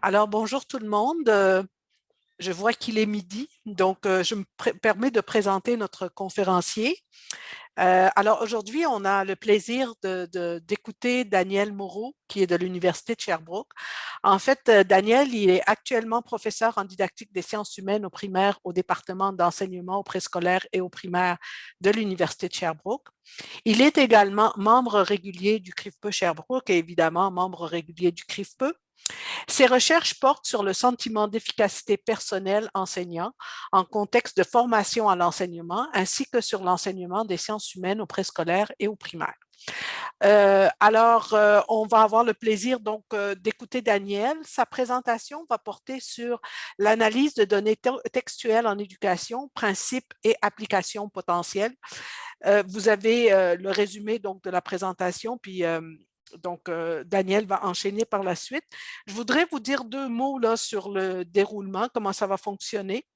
Alors, bonjour tout le monde. Je vois qu'il est midi, donc je me permets de présenter notre conférencier. Alors, aujourd'hui, on a le plaisir d'écouter Daniel Moreau, qui est de l'Université de Sherbrooke. En fait, Daniel, il est actuellement professeur en didactique des sciences humaines au primaire au département d'enseignement au préscolaire et au primaire de l'Université de Sherbrooke. Il est également membre régulier du CRIFPE Sherbrooke et évidemment membre régulier du CRIFPE. Ces recherches portent sur le sentiment d'efficacité personnelle enseignant en contexte de formation à l'enseignement, ainsi que sur l'enseignement des sciences humaines au préscolaire et au primaire. On va avoir le plaisir donc d'écouter Daniel. Sa présentation va porter sur l'analyse de données textuelles en éducation, principes et applications potentielles. Vous avez le résumé donc de la présentation, puis Daniel va enchaîner par la suite. Je voudrais vous dire deux mots là, sur le déroulement, comment ça va fonctionner.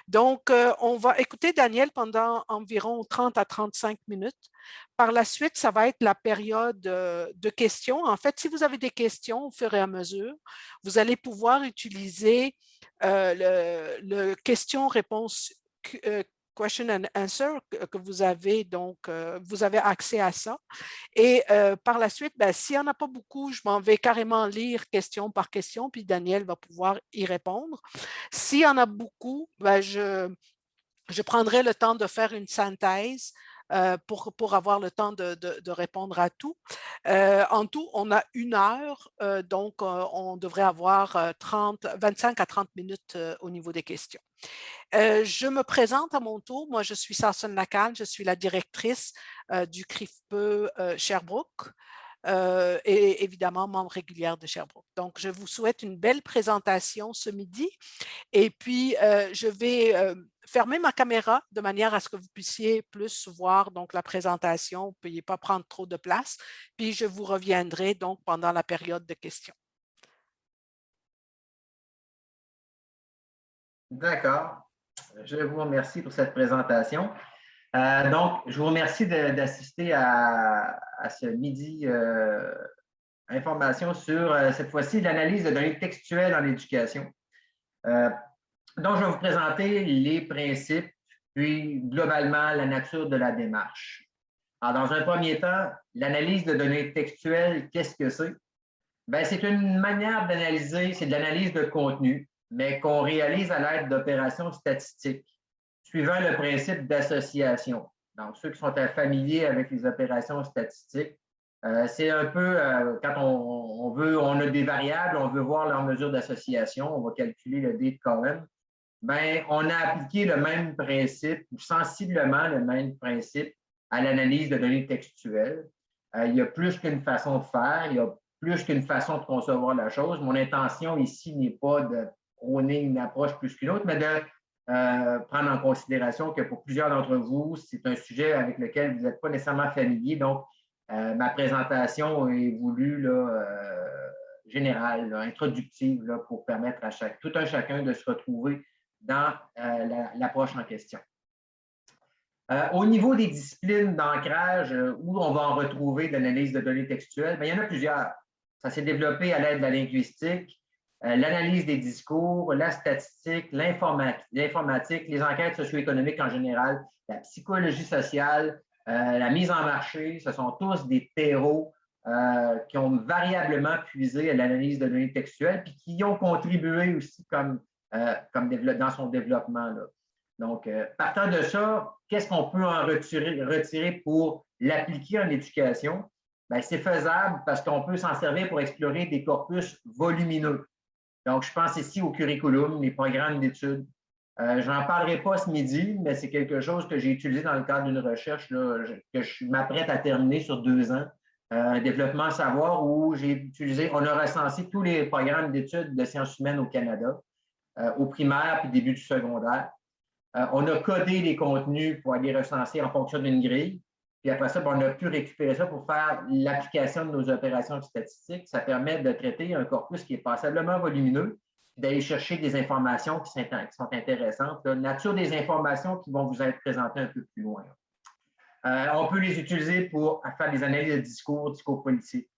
Donc, on va écouter Daniel pendant environ 30 à 35 minutes. Par la suite, ça va être la période de questions. En fait, si vous avez des questions au fur et à mesure, vous allez pouvoir utiliser le question-réponse question and answer que vous avez. Donc, vous avez accès à ça. Et par la suite, ben, s'il n'y en a pas beaucoup, je m'en vais carrément lire question par question, puis Daniel va pouvoir y répondre. S'il y en a beaucoup, ben, je prendrai le temps de faire une synthèse pour avoir le temps de répondre à tout. En tout, on a 1 heure, donc on devrait avoir 25 à 30 minutes au niveau des questions. Je me présente à mon tour. Moi, je suis Sarson Lacan, je suis la directrice du CRIFPE Sherbrooke. Et évidemment membre régulière de Sherbrooke. Donc, je vous souhaite une belle présentation ce midi. Et puis, je vais fermer ma caméra de manière à ce que vous puissiez plus voir donc, la présentation. Vous ne pouvez pas prendre trop de place. Puis, je vous reviendrai donc pendant la période de questions. D'accord. Je vous remercie pour cette présentation. Donc, je vous remercie d'assister à ce midi information sur cette fois-ci l'analyse de données textuelles en éducation. Donc, je vais vous présenter les principes, puis globalement la nature de la démarche. Alors, dans un premier temps, l'analyse de données textuelles, qu'est-ce que c'est? Bien, c'est une manière d'analyser, c'est de l'analyse de contenu, mais qu'on réalise à l'aide d'opérations statistiques, suivant le principe d'association. Donc, ceux qui sont familiers avec les opérations statistiques, c'est un peu quand on a des variables, on veut voir leur mesure d'association, on va calculer le D de Cohen. Bien, on a appliqué le même principe, ou sensiblement le même principe, à l'analyse de données textuelles. Il y a plus qu'une façon de faire, il y a plus qu'une façon de concevoir la chose. Mon intention ici n'est pas de prôner une approche plus qu'une autre, mais de prendre en considération que pour plusieurs d'entre vous, c'est un sujet avec lequel vous n'êtes pas nécessairement familier. Donc, ma présentation est voulue là, générale, là, introductive, là, pour permettre à tout un chacun de se retrouver dans l'approche en question. Au niveau des disciplines d'ancrage, où on va en retrouver de l'analyse de données textuelles, bien, il y en a plusieurs. Ça s'est développé à l'aide de la linguistique, l'analyse des discours, la statistique, l'informatique, les enquêtes socio-économiques en général, la psychologie sociale, la mise en marché. Ce sont tous des terreaux qui ont variablement puisé à l'analyse de données textuelles puis qui y ont contribué aussi comme dans son développement, là. Donc, partant de ça, qu'est-ce qu'on peut en retirer pour l'appliquer en éducation? Bien, c'est faisable parce qu'on peut s'en servir pour explorer des corpus volumineux. Donc, je pense ici au curriculum, les programmes d'études. Je n'en parlerai pas ce midi, mais c'est quelque chose que j'ai utilisé dans le cadre d'une recherche là, que je m'apprête à terminer sur 2 ans, un développement savoir où on a recensé tous les programmes d'études de sciences humaines au Canada, au primaire puis début du secondaire. On a codé les contenus pour aller recenser en fonction d'une grille. Puis après ça, on a pu récupérer ça pour faire l'application de nos opérations statistiques. Ça permet de traiter un corpus qui est passablement volumineux, d'aller chercher des informations qui sont intéressantes. La nature des informations qui vont vous être présentées un peu plus loin. On peut les utiliser pour faire des analyses de discours politiques.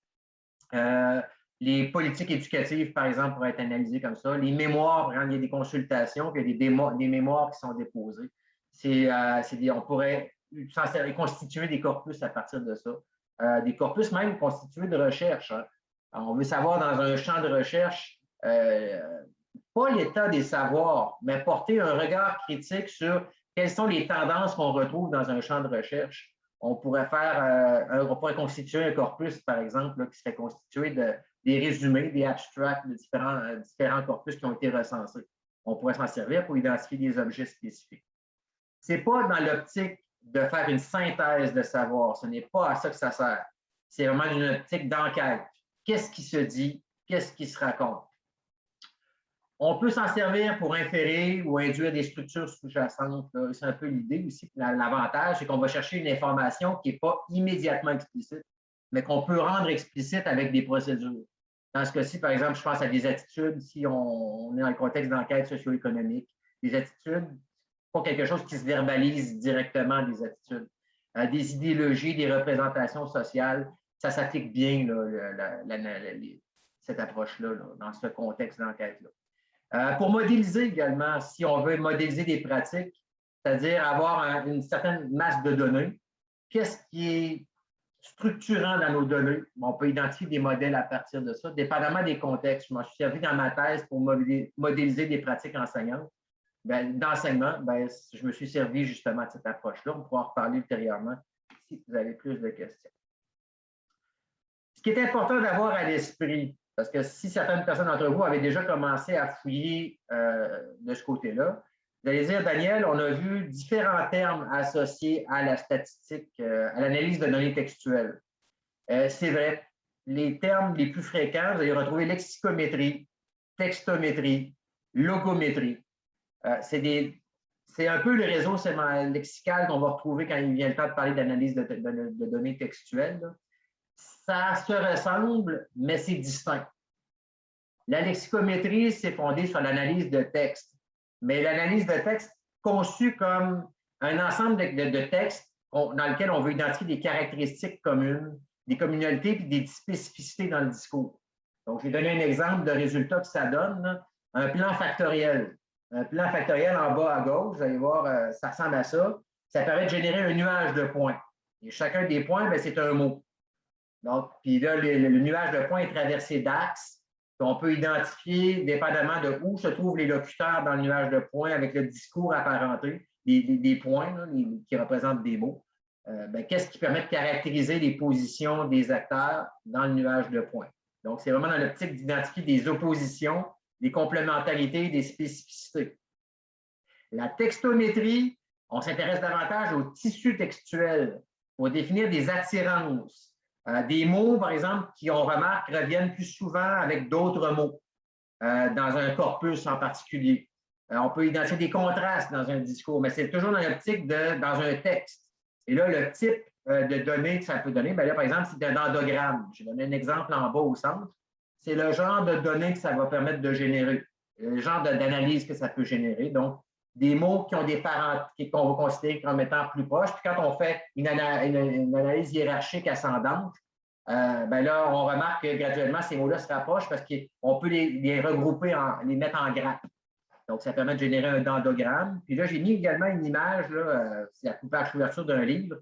Les politiques éducatives, par exemple, pourraient être analysées comme ça. Les mémoires, quand il y a des consultations, puis il y a des mémoires qui sont déposées. On pourrait constituer des corpus à partir de ça. Des corpus même constitués de recherche. Hein. On veut savoir dans un champ de recherche, pas l'état des savoirs, mais porter un regard critique sur quelles sont les tendances qu'on retrouve dans un champ de recherche. On pourrait constituer un corpus, par exemple, là, qui serait constitué des résumés, des abstracts de différents corpus qui ont été recensés. On pourrait s'en servir pour identifier des objets spécifiques. Ce n'est pas dans l'optique de faire une synthèse de savoir. Ce n'est pas à ça que ça sert. C'est vraiment une optique d'enquête. Qu'est-ce qui se dit? Qu'est-ce qui se raconte? On peut s'en servir pour inférer ou induire des structures sous-jacentes. C'est un peu l'idée aussi. L'avantage, c'est qu'on va chercher une information qui n'est pas immédiatement explicite, mais qu'on peut rendre explicite avec des procédures. Dans ce cas-ci, par exemple, je pense à des attitudes, si on est dans le contexte d'enquête socio-économique, des attitudes, pas quelque chose qui se verbalise directement, des attitudes. Des idéologies, des représentations sociales, ça s'applique bien, là, cette approche-là, dans ce contexte d'enquête-là. Pour modéliser également, si on veut modéliser des pratiques, c'est-à-dire avoir une certaine masse de données, qu'est-ce qui est structurant dans nos données? On peut identifier des modèles à partir de ça, dépendamment des contextes. Je m'en suis servi dans ma thèse pour modéliser des pratiques enseignantes. D'enseignement, je me suis servi justement de cette approche-là. On pourra en reparler ultérieurement si vous avez plus de questions. Ce qui est important d'avoir à l'esprit, parce que si certaines personnes d'entre vous avaient déjà commencé à fouiller de ce côté-là, vous allez dire, Daniel, on a vu différents termes associés à la statistique, à l'analyse de données textuelles. C'est vrai, les termes les plus fréquents, vous allez retrouver lexicométrie, textométrie, logométrie. C'est un peu le réseau lexical qu'on va retrouver quand il vient le temps de parler d'analyse de données textuelles. Là. Ça se ressemble, mais c'est distinct. La lexicométrie, c'est fondé sur l'analyse de texte, mais l'analyse de texte conçue comme un ensemble de textes dans lequel on veut identifier des caractéristiques communes, des communalités et des spécificités dans le discours. Donc, je vais donner un exemple de résultat que ça donne, là. Un plan factoriel. Un plan factoriel en bas à gauche, vous allez voir, ça ressemble à ça. Ça permet de générer un nuage de points. Et chacun des points, c'est un mot. Donc, puis là, le nuage de points est traversé d'axes. On peut identifier, dépendamment de où se trouvent les locuteurs dans le nuage de points avec le discours apparenté, des points là, qui représentent des mots. Qu'est-ce qui permet de caractériser les positions des acteurs dans le nuage de points? Donc, c'est vraiment dans l'optique d'identifier des oppositions, des complémentarités, des spécificités. La textométrie, on s'intéresse davantage au tissu textuel pour définir des attirances. Des mots, par exemple, qui, on remarque, reviennent plus souvent avec d'autres mots dans un corpus en particulier. On peut identifier des contrastes dans un discours, mais c'est toujours dans l'optique dans un texte. Et là, le type de données que ça peut donner, là, par exemple, c'est un endogramme. Je vais donner un exemple en bas au centre. C'est le genre de données que ça va permettre de générer, le genre d'analyse que ça peut générer. Donc, des mots qui ont des parents qu'on va considérer comme étant plus proches. Puis quand on fait une analyse hiérarchique ascendante, là, on remarque que graduellement, ces mots-là se rapprochent parce qu'on peut les regrouper, les mettre en grappes. Donc, ça permet de générer un endogramme. Puis là, j'ai mis également une image, c'est la couverture d'un livre,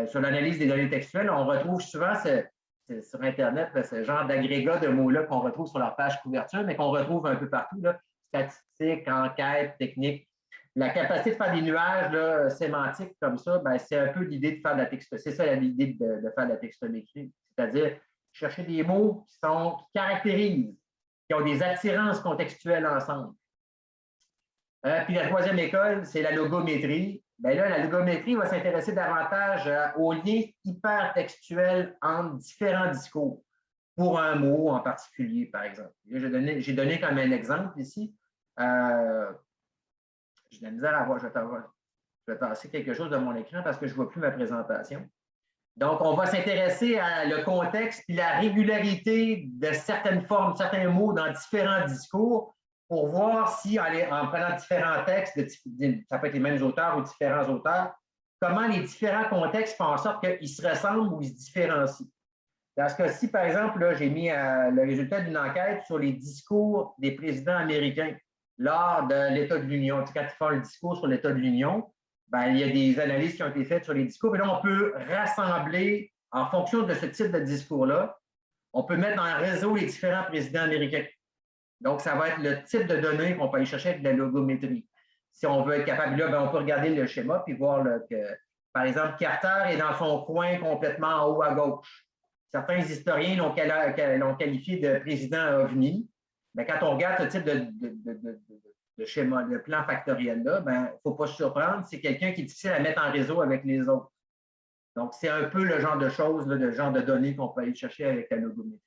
sur l'analyse des données textuelles. On retrouve souvent sur Internet ce genre d'agrégat de mots-là qu'on retrouve sur leur page couverture, mais qu'on retrouve un peu partout, là, statistiques, enquêtes, techniques. La capacité de faire des nuages là, sémantiques comme ça, c'est un peu l'idée de faire de la textométrie. C'est ça l'idée de faire de la textométrie. C'est-à-dire chercher des mots qui caractérisent, qui ont des attirances contextuelles ensemble. Puis la troisième école, c'est la logométrie. Là, la logométrie va s'intéresser davantage aux liens hypertextuels entre différents discours pour un mot en particulier, par exemple. J'ai donné comme un exemple ici. J'ai de la misère à voir. Je vais passer quelque chose de mon écran parce que je ne vois plus ma présentation. Donc, on va s'intéresser à le contexte et la régularité de certaines formes, certains mots dans différents discours pour voir si, en prenant différents textes, ça peut être les mêmes auteurs ou différents auteurs, comment les différents contextes font en sorte qu'ils se ressemblent ou ils se différencient. Dans ce cas-ci, par exemple, j'ai mis le résultat d'une enquête sur les discours des présidents américains lors de l'État de l'Union. Tu sais, quand ils font le discours sur l'État de l'Union, ben, il y a des analyses qui ont été faites sur les discours. Et là, on peut rassembler, en fonction de ce type de discours-là, on peut mettre dans un réseau les différents présidents américains. Donc, ça va être le type de données qu'on peut aller chercher avec de la logométrie. Si on veut être capable, là, ben, on peut regarder le schéma puis voir là, que, par exemple, Carter est dans son coin complètement en haut à gauche. Certains historiens l'ont qualifié de président ovni. Mais quand on regarde ce type de schéma, de plan factoriel-là, il ne faut pas se surprendre, c'est quelqu'un qui est difficile à mettre en réseau avec les autres. Donc, c'est un peu le genre de choses, là, le genre de données qu'on peut aller chercher avec la logométrie.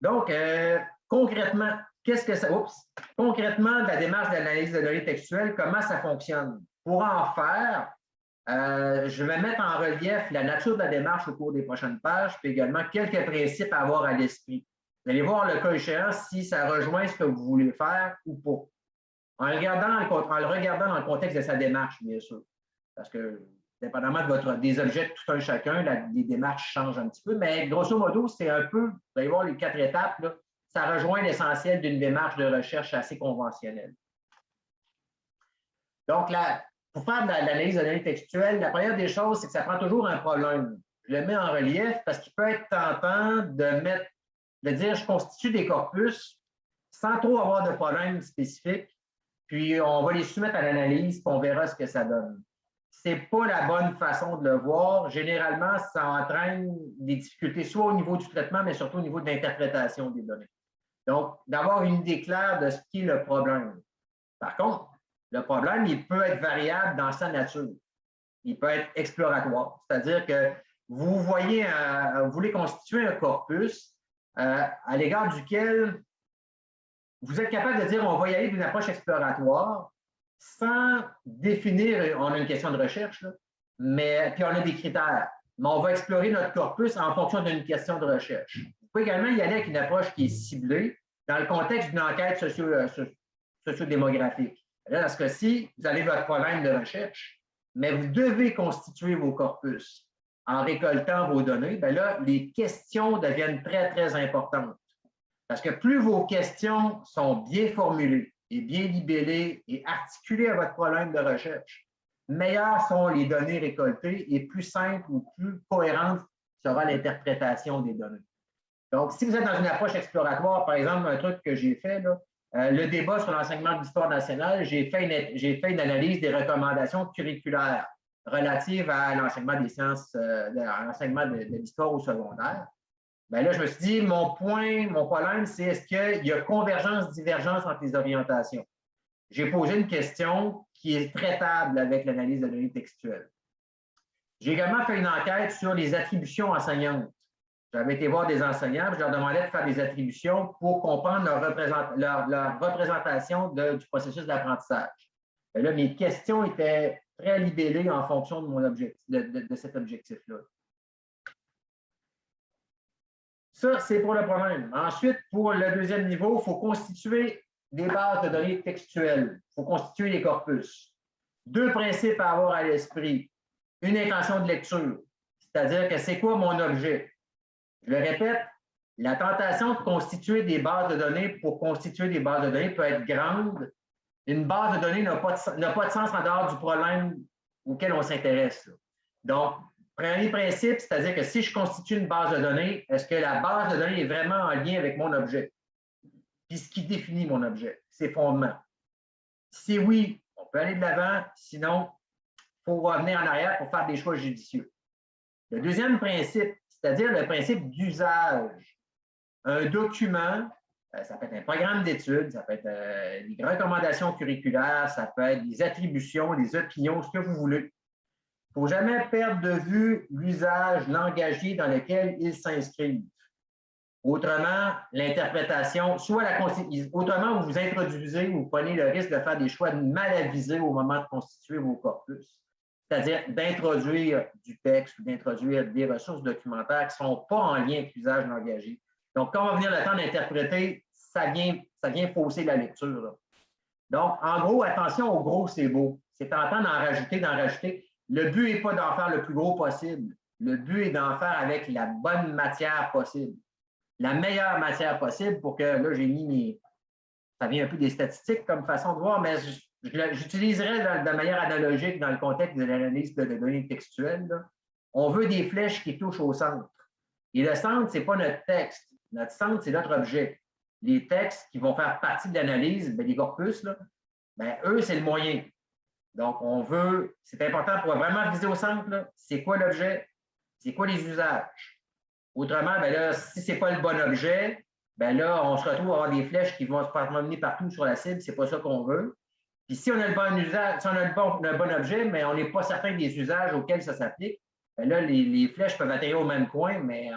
Donc, concrètement, qu'est-ce que ça... Oups! Concrètement, la démarche d'analyse de données textuelles, comment ça fonctionne? Pour en faire, je vais mettre en relief la nature de la démarche au cours des prochaines pages, puis également quelques principes à avoir à l'esprit. Vous allez voir le cas échéant si ça rejoint ce que vous voulez faire ou pas. En le regardant dans le contexte de sa démarche, bien sûr. Parce que, dépendamment des objets de tout un chacun, les démarches changent un petit peu, mais grosso modo, c'est un peu, vous allez voir les 4 étapes, là, ça rejoint l'essentiel d'une démarche de recherche assez conventionnelle. Donc, pour faire de l'analyse de données textuelles, la première des choses, c'est que ça prend toujours un problème. Je le mets en relief parce qu'il peut être tentant de dire je constitue des corpus sans trop avoir de problème spécifique, puis on va les soumettre à l'analyse, puis on verra ce que ça donne. Ce n'est pas la bonne façon de le voir. Généralement, ça entraîne des difficultés, soit au niveau du traitement, mais surtout au niveau de l'interprétation des données. Donc, d'avoir une idée claire de ce qui est le problème. Par contre, le problème, il peut être variable dans sa nature. Il peut être exploratoire. C'est-à-dire que vous voulez constituer un corpus à l'égard duquel vous êtes capable de dire on va y aller d'une approche exploratoire sans définir, on a une question de recherche, là, puis on a des critères, mais on va explorer notre corpus en fonction d'une question de recherche. Vous pouvez également y aller avec une approche qui est ciblée dans le contexte d'une enquête sociodémographique. Là, dans ce cas-ci, vous avez votre problème de recherche, mais vous devez constituer vos corpus en récoltant vos données. Bien là, les questions deviennent très, très importantes. Parce que plus vos questions sont bien formulées et bien libellées et articulées à votre problème de recherche, meilleures sont les données récoltées et plus simple ou plus cohérente sera l'interprétation des données. Donc, si vous êtes dans une approche exploratoire, par exemple, un truc que j'ai fait, là, le débat sur l'enseignement de l'histoire nationale, j'ai fait une analyse des recommandations curriculaires relatives à l'enseignement des sciences, l'enseignement de l'histoire au secondaire. Bien là, je me suis dit, mon problème, c'est est-ce qu'il y a convergence, divergence entre les orientations? J'ai posé une question qui est traitable avec l'analyse de données textuelles. J'ai également fait une enquête sur les attributions enseignantes. J'avais été voir des enseignants, je leur demandais de faire des attributions pour comprendre leur représentation du processus d'apprentissage. Là, mes questions étaient très libellées en fonction de mon objectif, de cet objectif-là. Ça, c'est pour le problème. Ensuite, pour le deuxième niveau, il faut constituer des bases de données textuelles. Il faut constituer des corpus. 2 principes à avoir à l'esprit. Une intention de lecture, c'est-à-dire que c'est quoi mon objet? Je le répète, la tentation de constituer des bases de données pour constituer des bases de données peut être grande. Une base de données n'a pas de sens en dehors du problème auquel on s'intéresse. Donc, premier principe, c'est-à-dire que si je constitue une base de données, est-ce que la base de données est vraiment en lien avec mon objet? Puis ce qui définit mon objet, ses fondements. Si oui, on peut aller de l'avant, sinon, il faut revenir en arrière pour faire des choix judicieux. Le deuxième principe, c'est-à-dire le principe d'usage. Un document, ça peut être un programme d'études, ça peut être des recommandations curriculaires, ça peut être des attributions, des opinions, ce que vous voulez. Il ne faut jamais perdre de vue l'usage langagier dans lequel ils s'inscrivent. Autrement, l'interprétation, autrement, vous introduisez ou vous prenez le risque de faire des choix mal avisés au moment de constituer vos corpus. C'est-à-dire d'introduire du texte ou d'introduire des ressources documentaires qui ne sont pas en lien avec l'usage langagé. Donc, quand on va venir le temps d'interpréter, ça vient fausser la lecture. Là. Donc, en gros, attention au gros, c'est beau. C'est tentant d'en rajouter. Le but n'est pas d'en faire le plus gros possible. Le but est d'en faire avec la bonne matière possible, la meilleure matière possible pour que, là, j'ai mis mes... Ça vient un peu des statistiques comme façon de voir, mais j'utiliserai de manière analogique dans le contexte de l'analyse de données textuelles. Là. On veut des flèches qui touchent au centre. Et le centre, ce n'est pas notre texte. Notre centre, c'est notre objet. Les textes qui vont faire partie de l'analyse, les corpus, là, eux, c'est le moyen. Donc, on veut, c'est important pour vraiment viser au centre, c'est quoi l'objet, c'est quoi les usages. Autrement, là, si ce n'est pas le bon objet, là, on se retrouve à avoir des flèches qui vont se promener partout sur la cible, ce n'est pas ça qu'on veut. Puis si on a le bon usage, si on a le bon objet, mais on n'est pas certain des usages auxquels ça s'applique, là, les flèches peuvent atterrir au même coin, mais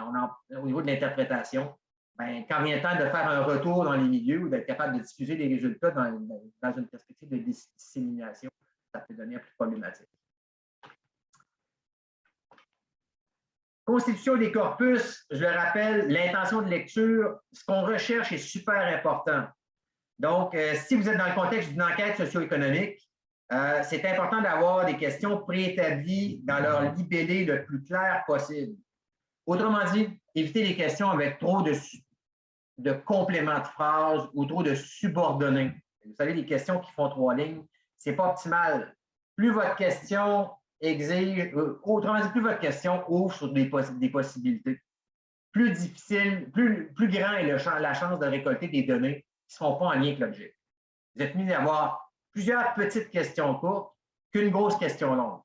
au niveau de l'interprétation, quand vient le temps de faire un retour dans les milieux ou d'être capable de diffuser les résultats dans une perspective de dissémination, ça peut devenir plus problématique. Constitution des corpus, je le rappelle, l'intention de lecture, ce qu'on recherche est super important. Donc, si vous êtes dans le contexte d'une enquête socio-économique, c'est important d'avoir des questions préétablies dans leur libellé le plus clair possible. Autrement dit, évitez les questions avec trop de compléments de phrases ou trop de subordonnés. Vous savez, les questions qui font 3 lignes, ce n'est pas optimal. Plus votre question exige, autrement dit, plus votre question ouvre sur des possibilités. Plus difficile, plus grand est la chance de récolter des données qui ne seront pas en lien avec l'objet. Vous êtes mis à avoir plusieurs petites questions courtes qu'une grosse question longue.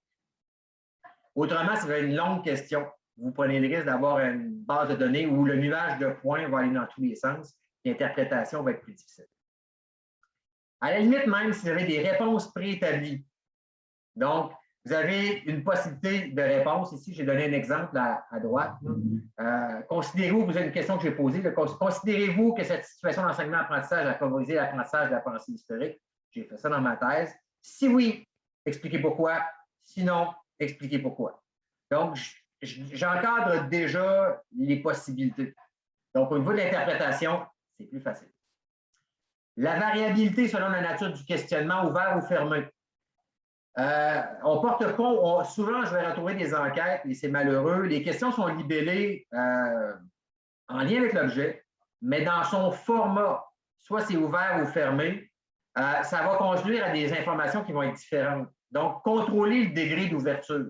Autrement, si vous avez une longue question, vous prenez le risque d'avoir une base de données où le nuage de points va aller dans tous les sens, l'interprétation va être plus difficile. À la limite, même si vous avez des réponses préétablies, donc, vous avez une possibilité de réponse. Ici, j'ai donné un exemple à droite. Considérez-vous, vous avez une question que j'ai posée, considérez-vous que cette situation d'enseignement-apprentissage a favorisé l'apprentissage de la pensée historique? J'ai fait ça dans ma thèse. Si oui, expliquez pourquoi. Sinon, expliquez pourquoi. Donc, j'encadre déjà les possibilités. Donc, au niveau de l'interprétation, c'est plus facile. La variabilité selon la nature du questionnement, ouvert ou fermé. On porte compte, souvent je vais retrouver des enquêtes et c'est malheureux. Les questions sont libellées en lien avec l'objet, mais dans son format, soit c'est ouvert ou fermé, ça va conduire à des informations qui vont être différentes. Donc, contrôler le degré d'ouverture,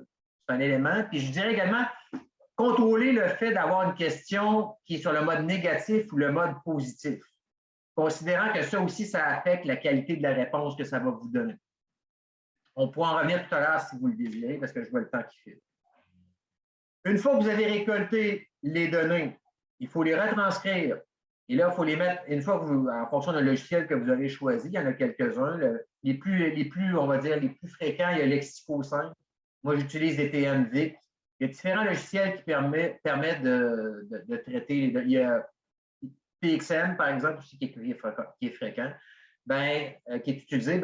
c'est un élément. Puis je dirais également, contrôler le fait d'avoir une question qui est sur le mode négatif ou le mode positif, considérant que ça aussi, ça affecte la qualité de la réponse que ça va vous donner. On pourra en revenir tout à l'heure si vous le désirez, parce que je vois le temps qui file. Une fois que vous avez récolté les données, il faut les retranscrire. Et là, il faut les mettre, une fois que vous, en fonction du logiciel que vous avez choisi, il y en a quelques-uns. Les plus, on va dire, les plus fréquents, il y a Lexico 5. Moi, j'utilise des TMVic. Il y a différents logiciels qui permettent de traiter. Il y a PXM, par exemple, aussi qui est fréquent. Qui est utilisé,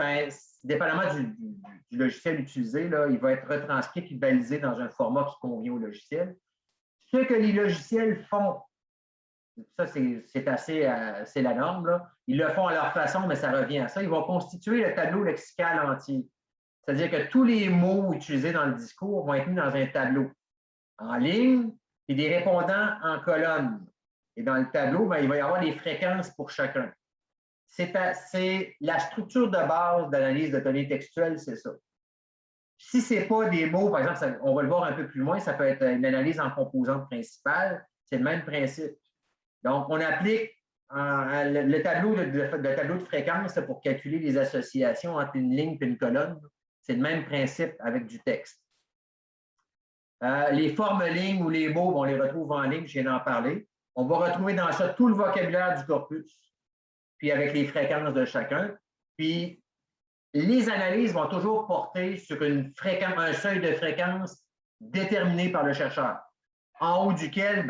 dépendamment du logiciel utilisé, là, il va être retranscrit et balisé dans un format qui convient au logiciel. Ce que les logiciels font, ça c'est la norme, là. Ils le font à leur façon, mais ça revient à ça. Ils vont constituer le tableau lexical entier. C'est-à-dire que tous les mots utilisés dans le discours vont être mis dans un tableau en ligne et des répondants en colonne. Et dans le tableau, il va y avoir des fréquences pour chacun. C'est la structure de base d'analyse de données textuelles, c'est ça. Si ce n'est pas des mots, par exemple, on va le voir un peu plus loin, ça peut être une analyse en composante principale, c'est le même principe. Donc, on applique le tableau de fréquence pour calculer les associations entre une ligne et une colonne. C'est le même principe avec du texte. Les formes lignes ou les mots, on les retrouve en ligne, je viens d'en parler. On va retrouver dans ça tout le vocabulaire du corpus, puis avec les fréquences de chacun. Puis, les analyses vont toujours porter sur un seuil de fréquence déterminé par le chercheur, en haut duquel,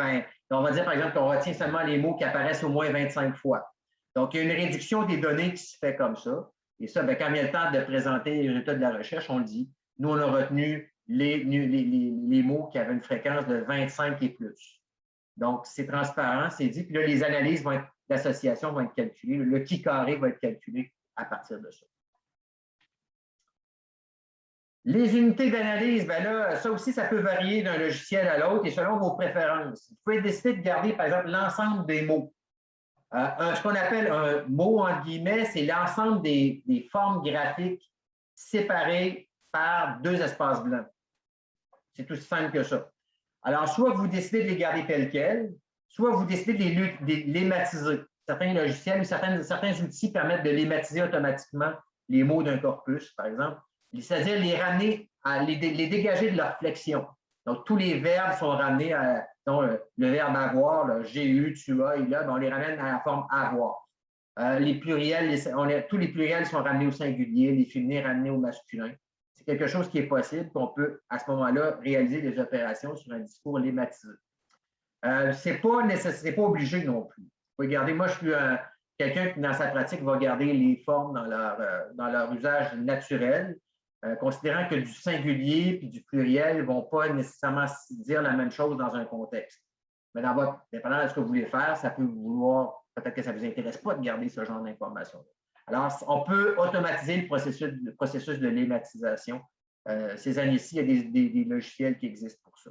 on va dire par exemple qu'on retient seulement les mots qui apparaissent au moins 25 fois. Donc, il y a une réduction des données qui se fait comme ça. Et ça, quand il y a le temps de présenter les résultats de la recherche, on le dit. Nous, on a retenu les mots qui avaient une fréquence de 25 et plus. Donc, c'est transparent, c'est dit. Puis là, les analyses d'association vont être calculées. Le qui carré va être calculé à partir de ça. Les unités d'analyse, ben là, ça aussi, ça peut varier d'un logiciel à l'autre et selon vos préférences. Vous pouvez décider de garder, par exemple, l'ensemble des mots. Ce qu'on appelle un mot, entre guillemets, c'est l'ensemble des formes graphiques séparées par 2 espaces blancs. C'est aussi simple que ça. Alors, soit vous décidez de les garder tels quels, soit vous décidez de les lématiser. Certains logiciels ou certains outils permettent de lématiser automatiquement les mots d'un corpus, par exemple. C'est-à-dire les ramener, les dégager de leur flexion. Donc, tous les verbes sont ramenés à le verbe avoir, là, j'ai eu, tu as, il a, ben, on les ramène à la forme avoir. Les pluriels, tous les pluriels sont ramenés au singulier, les féminins ramenés au masculin. C'est quelque chose qui est possible, qu'on peut, à ce moment-là, réaliser des opérations sur un discours lématisé. Ce n'est pas obligé non plus. Vous pouvez garder, moi, je suis quelqu'un qui, dans sa pratique, va garder les formes dans leur usage naturel, considérant que du singulier et du pluriel ne vont pas nécessairement dire la même chose dans un contexte. Mais dépendant de ce que vous voulez faire, ça peut vouloir, peut-être que ça ne vous intéresse pas de garder ce genre d'informations. Alors, on peut automatiser le processus de lématisation. Ces années-ci, il y a des logiciels qui existent pour ça.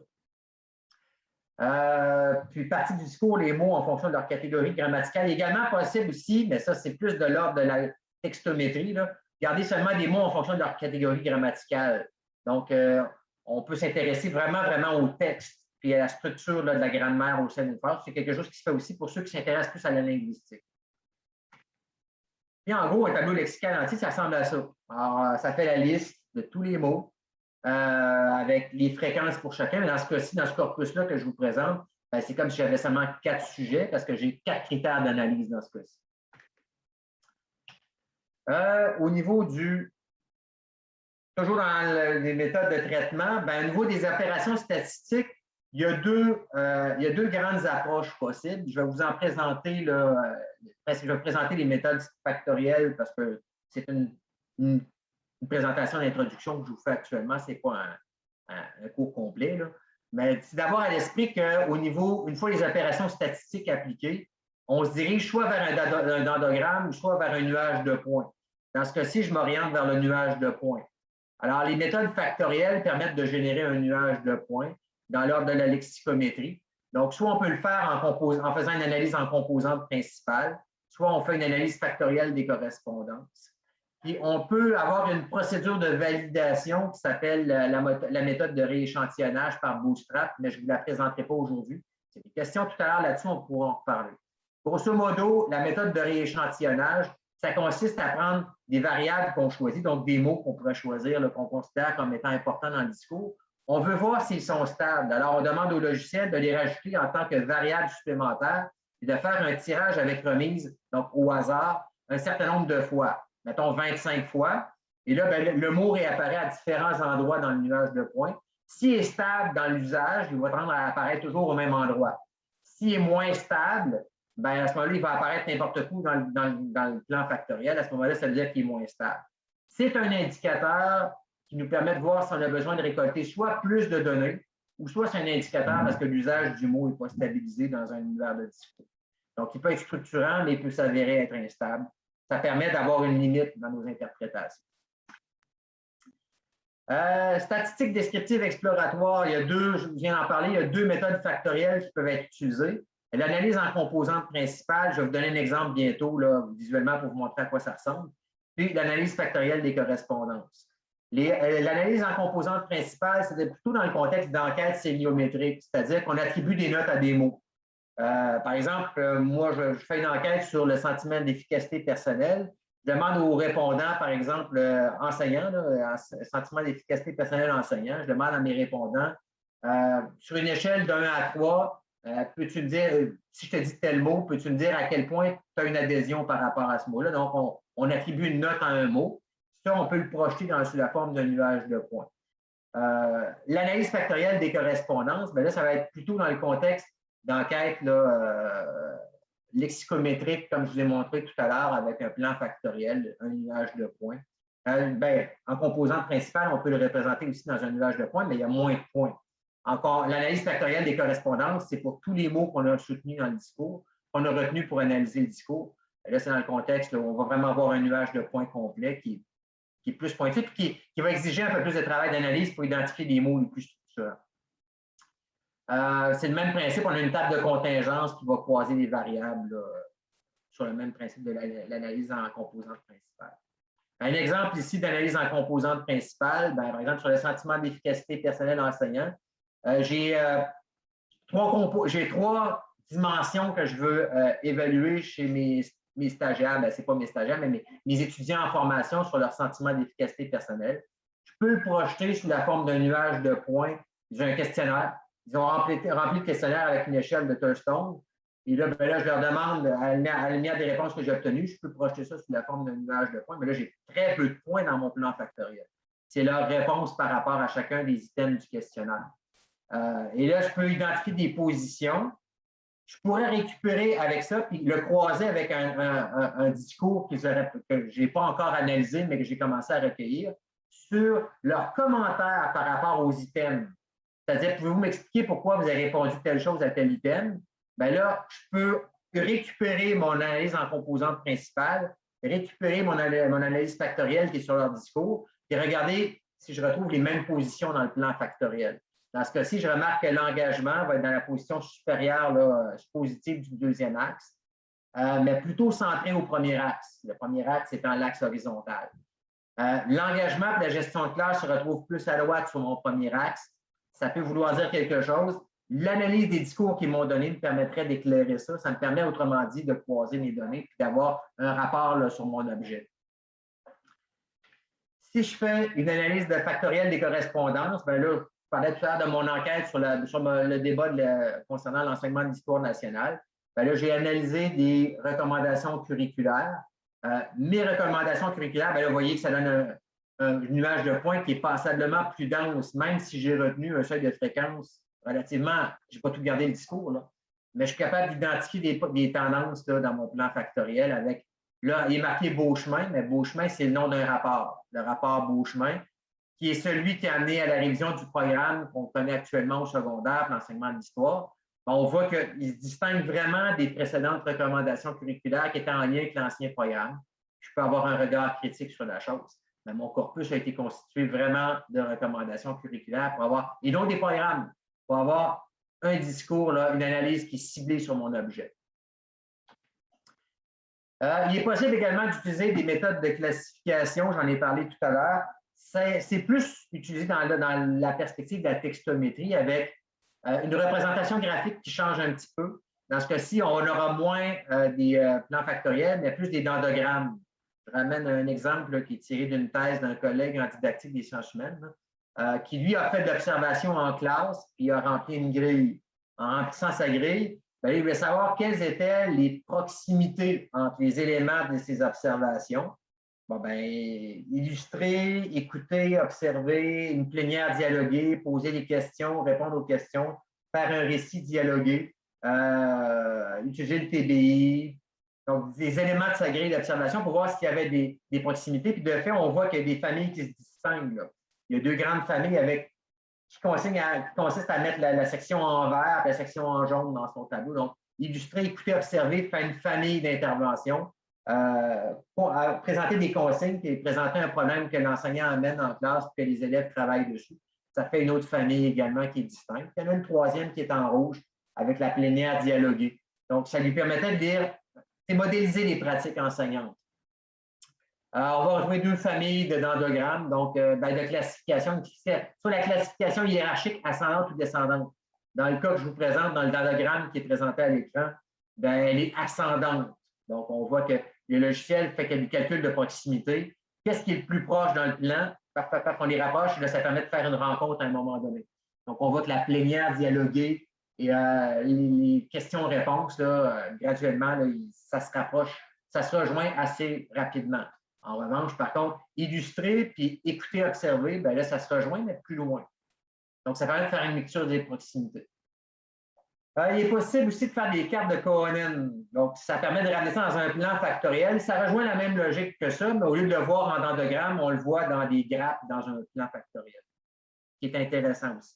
Puis, partie du discours, les mots en fonction de leur catégorie grammaticale. Également possible aussi, mais ça, c'est plus de l'ordre de la textométrie, là, garder seulement des mots en fonction de leur catégorie grammaticale. Donc, on peut s'intéresser vraiment au texte et à la structure là, de la grammaire au sein d'une phrase. C'est quelque chose qui se fait aussi pour ceux qui s'intéressent plus à la linguistique. Puis, en gros, un tableau lexical entier, ça ressemble à ça. Alors, ça fait la liste de tous les mots avec les fréquences pour chacun. Mais dans ce cas-ci, dans ce corpus-là que je vous présente, ben, c'est comme si j'avais seulement 4 sujets parce que j'ai 4 critères d'analyse dans ce cas-ci. Au niveau toujours dans les méthodes de traitement, ben, au niveau des opérations statistiques, il y a deux grandes approches possibles. Je vais vous en présenter, je vais présenter les méthodes factorielles parce que c'est une présentation d'introduction que je vous fais actuellement. Ce n'est pas un cours complet. Là. Mais c'est d'avoir à l'esprit qu'au niveau, une fois les opérations statistiques appliquées, on se dirige soit vers un dendrogramme ou soit vers un nuage de points. Dans ce cas-ci, je m'oriente vers le nuage de points. Alors, les méthodes factorielles permettent de générer un nuage de points dans l'ordre de la lexicométrie. Donc, soit on peut le faire en faisant une analyse en composantes principales, soit on fait une analyse factorielle des correspondances. Puis, on peut avoir une procédure de validation qui s'appelle la méthode de rééchantillonnage par Bootstrap, mais je ne vous la présenterai pas aujourd'hui. C'est des questions tout à l'heure là-dessus, on pourra en reparler. Grosso modo, la méthode de rééchantillonnage, ça consiste à prendre des variables qu'on choisit, donc des mots qu'on pourrait choisir, qu'on considère comme étant importants dans le discours. On veut voir s'ils sont stables. Alors, on demande au logiciel de les rajouter en tant que variables supplémentaires et de faire un tirage avec remise, donc au hasard, un certain nombre de fois. Mettons 25 fois. Et là, ben, le mot réapparaît à différents endroits dans le nuage de points. S'il est stable dans l'usage, il va tendre à apparaître toujours au même endroit. S'il est moins stable, ben, à ce moment-là, il va apparaître n'importe où dans le plan factoriel. À ce moment-là, ça veut dire qu'il est moins stable. C'est un indicateur qui nous permet de voir si on a besoin de récolter soit plus de données, ou soit c'est un indicateur parce que l'usage du mot n'est pas stabilisé dans un univers de discours. Donc, il peut être structurant, mais il peut s'avérer être instable. Ça permet d'avoir une limite dans nos interprétations. Statistiques descriptives exploratoires, je viens d'en parler, il y a 2 méthodes factorielles qui peuvent être utilisées. L'analyse en composantes principales, je vais vous donner un exemple bientôt là, visuellement pour vous montrer à quoi ça ressemble. Puis l'analyse factorielle des correspondances. L'analyse en composantes principales, c'est plutôt dans le contexte d'enquête sémiométrique, c'est-à-dire qu'on attribue des notes à des mots. Par exemple, moi, je fais une enquête sur le sentiment d'efficacité personnelle. Je demande aux répondants, par exemple, enseignants, sentiment d'efficacité personnelle enseignant, je demande à mes répondants, sur une échelle de 1 à 3, peux-tu me dire, si je te dis tel mot, peux-tu me dire à quel point tu as une adhésion par rapport à ce mot-là? Donc, on attribue une note à un mot. Ça, on peut le projeter sous la forme d'un nuage de points. L'analyse factorielle des correspondances, bien là, ça va être plutôt dans le contexte d'enquête lexicométrique, comme je vous ai montré tout à l'heure, avec un plan factoriel, un nuage de points. En composante principale, on peut le représenter aussi dans un nuage de points, mais il y a moins de points. Encore, l'analyse factorielle des correspondances, c'est pour tous les mots qu'on a soutenus dans le discours, qu'on a retenus pour analyser le discours. Et là, c'est dans le contexte où on va vraiment avoir un nuage de points complet qui est plus pointu, puis qui va exiger un peu plus de travail d'analyse pour identifier des mots les plus structurants. C'est le même principe, on a une table de contingence qui va croiser les variables là, sur le même principe de l'analyse en composantes principales. Un exemple ici d'analyse en composantes principales, ben, par exemple sur le sentiment d'efficacité personnelle enseignant, j'ai trois dimensions que je veux évaluer chez mes stagiaires, ben, ce n'est pas mes stagiaires, mais mes étudiants en formation sur leur sentiment d'efficacité personnelle. Je peux le projeter sous la forme d'un nuage de points. J'ai un questionnaire. Ils ont rempli le questionnaire avec une échelle de Thurstone. Et là, ben là, je leur demande, à la lumière des réponses que j'ai obtenues, je peux projeter ça sous la forme d'un nuage de points. Mais là, j'ai très peu de points dans mon plan factoriel. C'est leur réponse par rapport à chacun des items du questionnaire. Et là, je peux identifier des positions. Je pourrais récupérer avec ça, puis le croiser avec un discours que je n'ai pas encore analysé, mais que j'ai commencé à recueillir, sur leurs commentaires par rapport aux items. C'est-à-dire, pouvez-vous m'expliquer pourquoi vous avez répondu telle chose à tel item? Bien là, je peux récupérer mon analyse en composante principale, récupérer mon analyse factorielle qui est sur leur discours, et regarder si je retrouve les mêmes positions dans le plan factoriel. Dans ce cas-ci, je remarque que l'engagement va être dans la position supérieure là, positive du deuxième axe, mais plutôt centré au premier axe. Le premier axe étant l'axe horizontal. L'engagement et la gestion de classe se retrouvent plus à droite sur mon premier axe. Ça peut vouloir dire quelque chose. L'analyse des discours qu'ils m'ont donnés me permettrait d'éclairer ça. Ça me permet, autrement dit, de croiser mes données et d'avoir un rapport là, sur mon objet. Si je fais une analyse de factoriel des correspondances, bien là, je parlais tout à l'heure de mon enquête sur le débat concernant l'enseignement de l'histoire nationale. Bien là, j'ai analysé des recommandations curriculaires. Mes recommandations curriculaires, bien là, vous voyez que ça donne un nuage de points qui est passablement plus dense, même si j'ai retenu un seuil de fréquence relativement, je n'ai pas tout gardé le discours, là, mais je suis capable d'identifier des tendances là, dans mon plan factoriel avec, là, il est marqué Beauchemin, mais Beauchemin, c'est le nom d'un rapport, le rapport Beauchemin, qui est celui qui a amené à la révision du programme qu'on connaît actuellement au secondaire, l'enseignement de l'histoire. On voit qu'il se distingue vraiment des précédentes recommandations curriculaires qui étaient en lien avec l'ancien programme. Je peux avoir un regard critique sur la chose. Mais mon corpus a été constitué vraiment de recommandations curriculaires pour avoir, et non des programmes, pour avoir un discours, là, une analyse qui est ciblée sur mon objet. Il est possible également d'utiliser des méthodes de classification, j'en ai parlé tout à l'heure. C'est plus utilisé dans la perspective de la textométrie avec une représentation graphique qui change un petit peu. Dans ce cas-ci, on aura moins des plans factoriels, mais plus des dendrogrammes. Je ramène un exemple là, qui est tiré d'une thèse d'un collègue en didactique des sciences humaines, qui, lui, a fait de l'observation en classe, puis a rempli une grille. En remplissant sa grille, bien, il voulait savoir quelles étaient les proximités entre les éléments de ces observations. Bon, ben, illustrer, écouter, observer, une plénière dialoguée, poser des questions, répondre aux questions, faire un récit dialogué, utiliser le TBI. Donc, des éléments de sa grille d'observation pour voir s'il y avait des proximités. Puis, de fait, on voit qu'il y a des familles qui se distinguent. Là. Il y a deux grandes familles qui consistent à mettre la section en vert et la section en jaune dans son tableau. Donc, illustrer, écouter, observer, faire une famille d'interventions, présenter des consignes et présenter un problème que l'enseignant amène en classe et que les élèves travaillent dessus. Ça fait une autre famille également qui est distincte. Il y en a une troisième qui est en rouge avec la plénière dialoguée. Donc, ça lui permettait de dire, c'est modéliser les pratiques enseignantes. On va retrouver deux familles de dendrogrammes, donc de classification, soit la classification hiérarchique ascendante ou descendante. Dans le cas que je vous présente, dans le dendrogramme qui est présenté à l'écran, elle est ascendante. Donc, on voit que le logiciel fait du calcul de proximité. Qu'est-ce qui est le plus proche dans le plan? On les rapproche, là, ça permet de faire une rencontre à un moment donné. Donc, on voit que la plénière dialoguée et les questions-réponses, graduellement, là, ça se rapproche, ça se rejoint assez rapidement. En revanche, par contre, illustrer puis écouter, observer, bien là, ça se rejoint, mais plus loin. Donc, ça permet de faire une lecture des proximités. Il est possible aussi de faire des cartes de Cohen. Donc, ça permet de ramener ça dans un plan factoriel. Ça rejoint la même logique que ça, mais au lieu de le voir en dendrogramme, on le voit dans des grappes dans un plan factoriel, qui est intéressant aussi.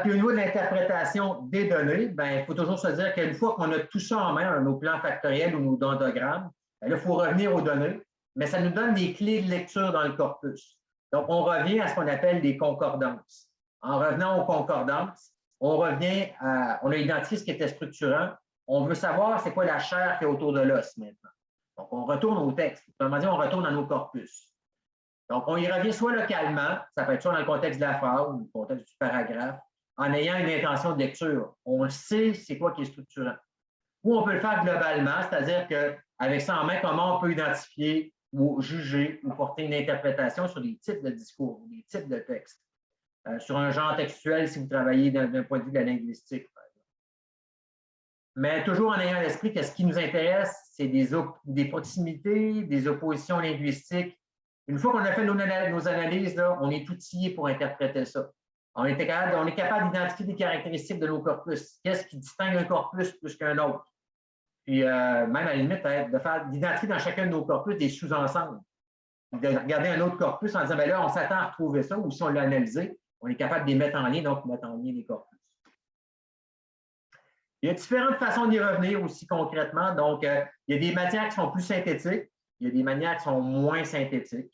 Puis au niveau de l'interprétation des données, bien, il faut toujours se dire qu'une fois qu'on a tout ça en main, nos plans factoriels ou nos dendrogrammes, là, il faut revenir aux données. mais ça nous donne des clés de lecture dans le corpus. Donc, on revient à ce qu'on appelle des concordances. En revenant aux concordances, on a identifié ce qui était structurant. On veut savoir c'est quoi la chair qui est autour de l'os maintenant. Donc, on retourne au texte. Autrement dit, on retourne à nos corpus. Donc, on y revient soit localement, ça peut être soit dans le contexte de la phrase ou le contexte du paragraphe, en ayant une intention de lecture. On sait c'est quoi qui est structurant. Ou on peut le faire globalement, c'est-à-dire qu'avec ça en main, comment on peut identifier ou juger ou porter une interprétation sur des types de discours, des types de textes. Sur un genre textuel, si vous travaillez d'un point de vue de la linguistique, par exemple. Mais toujours en ayant à l'esprit que ce qui nous intéresse, c'est des proximités, des oppositions linguistiques. Une fois qu'on a fait nos analyses, là, on est outillé pour interpréter ça. On est capable d'identifier des caractéristiques de nos corpus. Qu'est-ce qui distingue un corpus plus qu'un autre? Puis même à la limite, d'identifier dans chacun de nos corpus des sous-ensembles. De regarder un autre corpus en disant, bien là, on s'attend à retrouver ça, ou si on l'a analysé, on est capable de les mettre en lien, donc mettre en lien les corpus. Il y a différentes façons d'y revenir aussi concrètement. Donc, il y a des matières qui sont plus synthétiques, il y a des manières qui sont moins synthétiques.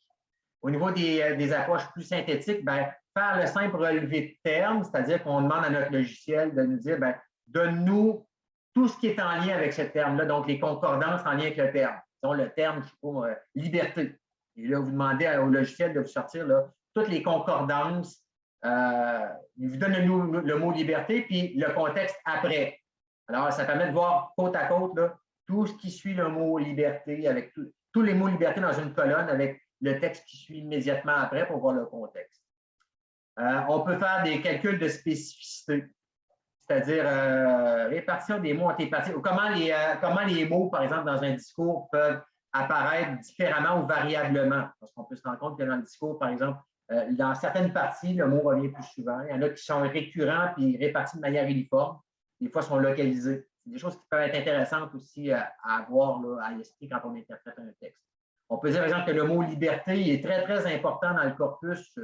Au niveau des approches plus synthétiques, bien, faire le simple relevé de termes, c'est-à-dire qu'on demande à notre logiciel de nous dire, bien, donne-nous tout ce qui est en lien avec ce terme-là, donc les concordances en lien avec le terme. Disons le terme, je sais pas, liberté. Et là, vous demandez au logiciel de vous sortir là, toutes les concordances. Il vous donne le mot liberté, puis le contexte après. Alors, ça permet de voir côte à côte là, tout ce qui suit le mot liberté, avec tous les mots liberté dans une colonne, avec le texte qui suit immédiatement après pour voir le contexte. On peut faire des calculs de spécificité, c'est-à-dire répartition des mots entre les parties. Comment les mots, par exemple, dans un discours peuvent apparaître différemment ou variablement. Parce qu'on peut se rendre compte que dans le discours, par exemple, dans certaines parties, le mot revient plus souvent. Il y en a qui sont récurrents puis répartis de manière uniforme. Des fois, sont localisés. C'est des choses qui peuvent être intéressantes aussi à avoir là, à l'esprit quand on interprète un texte. On peut dire, par exemple, que le mot liberté est très, très important dans le corpus.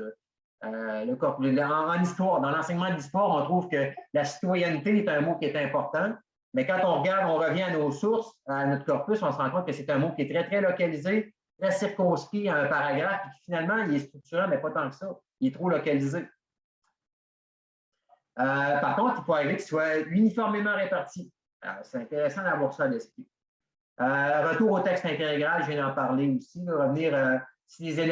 En histoire, dans l'enseignement de l'histoire, on trouve que la citoyenneté est un mot qui est important. Mais quand on regarde, on revient à nos sources, à notre corpus, on se rend compte que c'est un mot qui est très, très localisé, très circonscrit à un paragraphe, et finalement, il est structurant, mais pas tant que ça. Il est trop localisé. Par contre, il faut arriver qu'il soit uniformément réparti. C'est intéressant d'avoir ça à l'esprit. Retour au texte intégral, je viens d'en parler aussi. Là, revenir, si il y a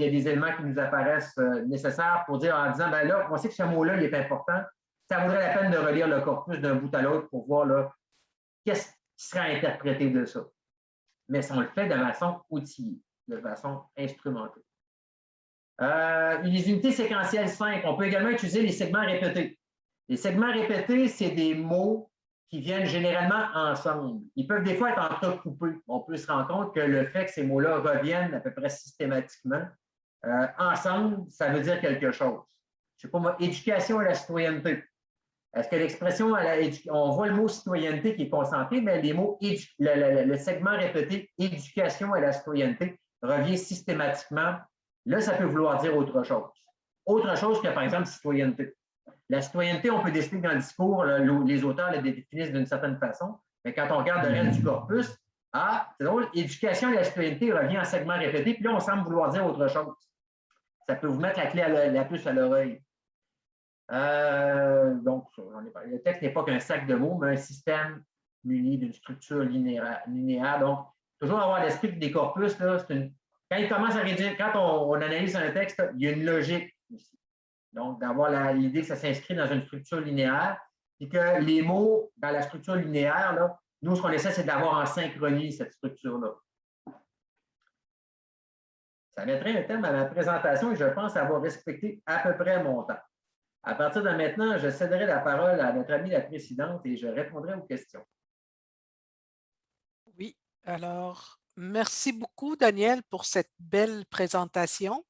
des éléments qui nous apparaissent nécessaires pour dire en disant, ben là, on sait que ce mot-là, il est important. Ça vaudrait la peine de relire le corpus d'un bout à l'autre pour voir là, qu'est-ce qui sera interprété de ça. Mais on le fait de façon outillée, de façon instrumentée. Les unités séquentielles simples, on peut également utiliser les segments répétés. Les segments répétés, c'est des mots qui viennent généralement ensemble. Ils peuvent des fois être entrecoupés. On peut se rendre compte que le fait que ces mots-là reviennent à peu près systématiquement, ensemble, ça veut dire quelque chose. Je ne sais pas moi, éducation et la citoyenneté. Est-ce que l'expression, on voit le mot citoyenneté qui est concentré, mais les mots, le segment répété éducation et la citoyenneté revient systématiquement. Là, ça peut vouloir dire autre chose. Autre chose que, par exemple, citoyenneté. La citoyenneté, on peut décider que dans le discours, les auteurs la définissent d'une certaine façon, mais quand on regarde le reste du corpus, c'est drôle, éducation et la citoyenneté revient en segment répété, puis là, on semble vouloir dire autre chose. Ça peut vous mettre la clé la puce à l'oreille. Donc, le texte n'est pas qu'un sac de mots, mais un système muni d'une structure linéaire. Donc, toujours avoir l'esprit des corpus, là, quand il commence à rédiger, quand on analyse un texte, il y a une logique aussi. Donc, d'avoir l'idée que ça s'inscrit dans une structure linéaire, et que les mots dans la structure linéaire, là, nous, ce qu'on essaie, c'est d'avoir en synchronie cette structure-là. Ça mettrait un terme à ma présentation et je pense avoir respecté à peu près mon temps. À partir de maintenant, je céderai la parole à notre amie la présidente et je répondrai aux questions. Oui, alors, merci beaucoup, Daniel, pour cette belle présentation.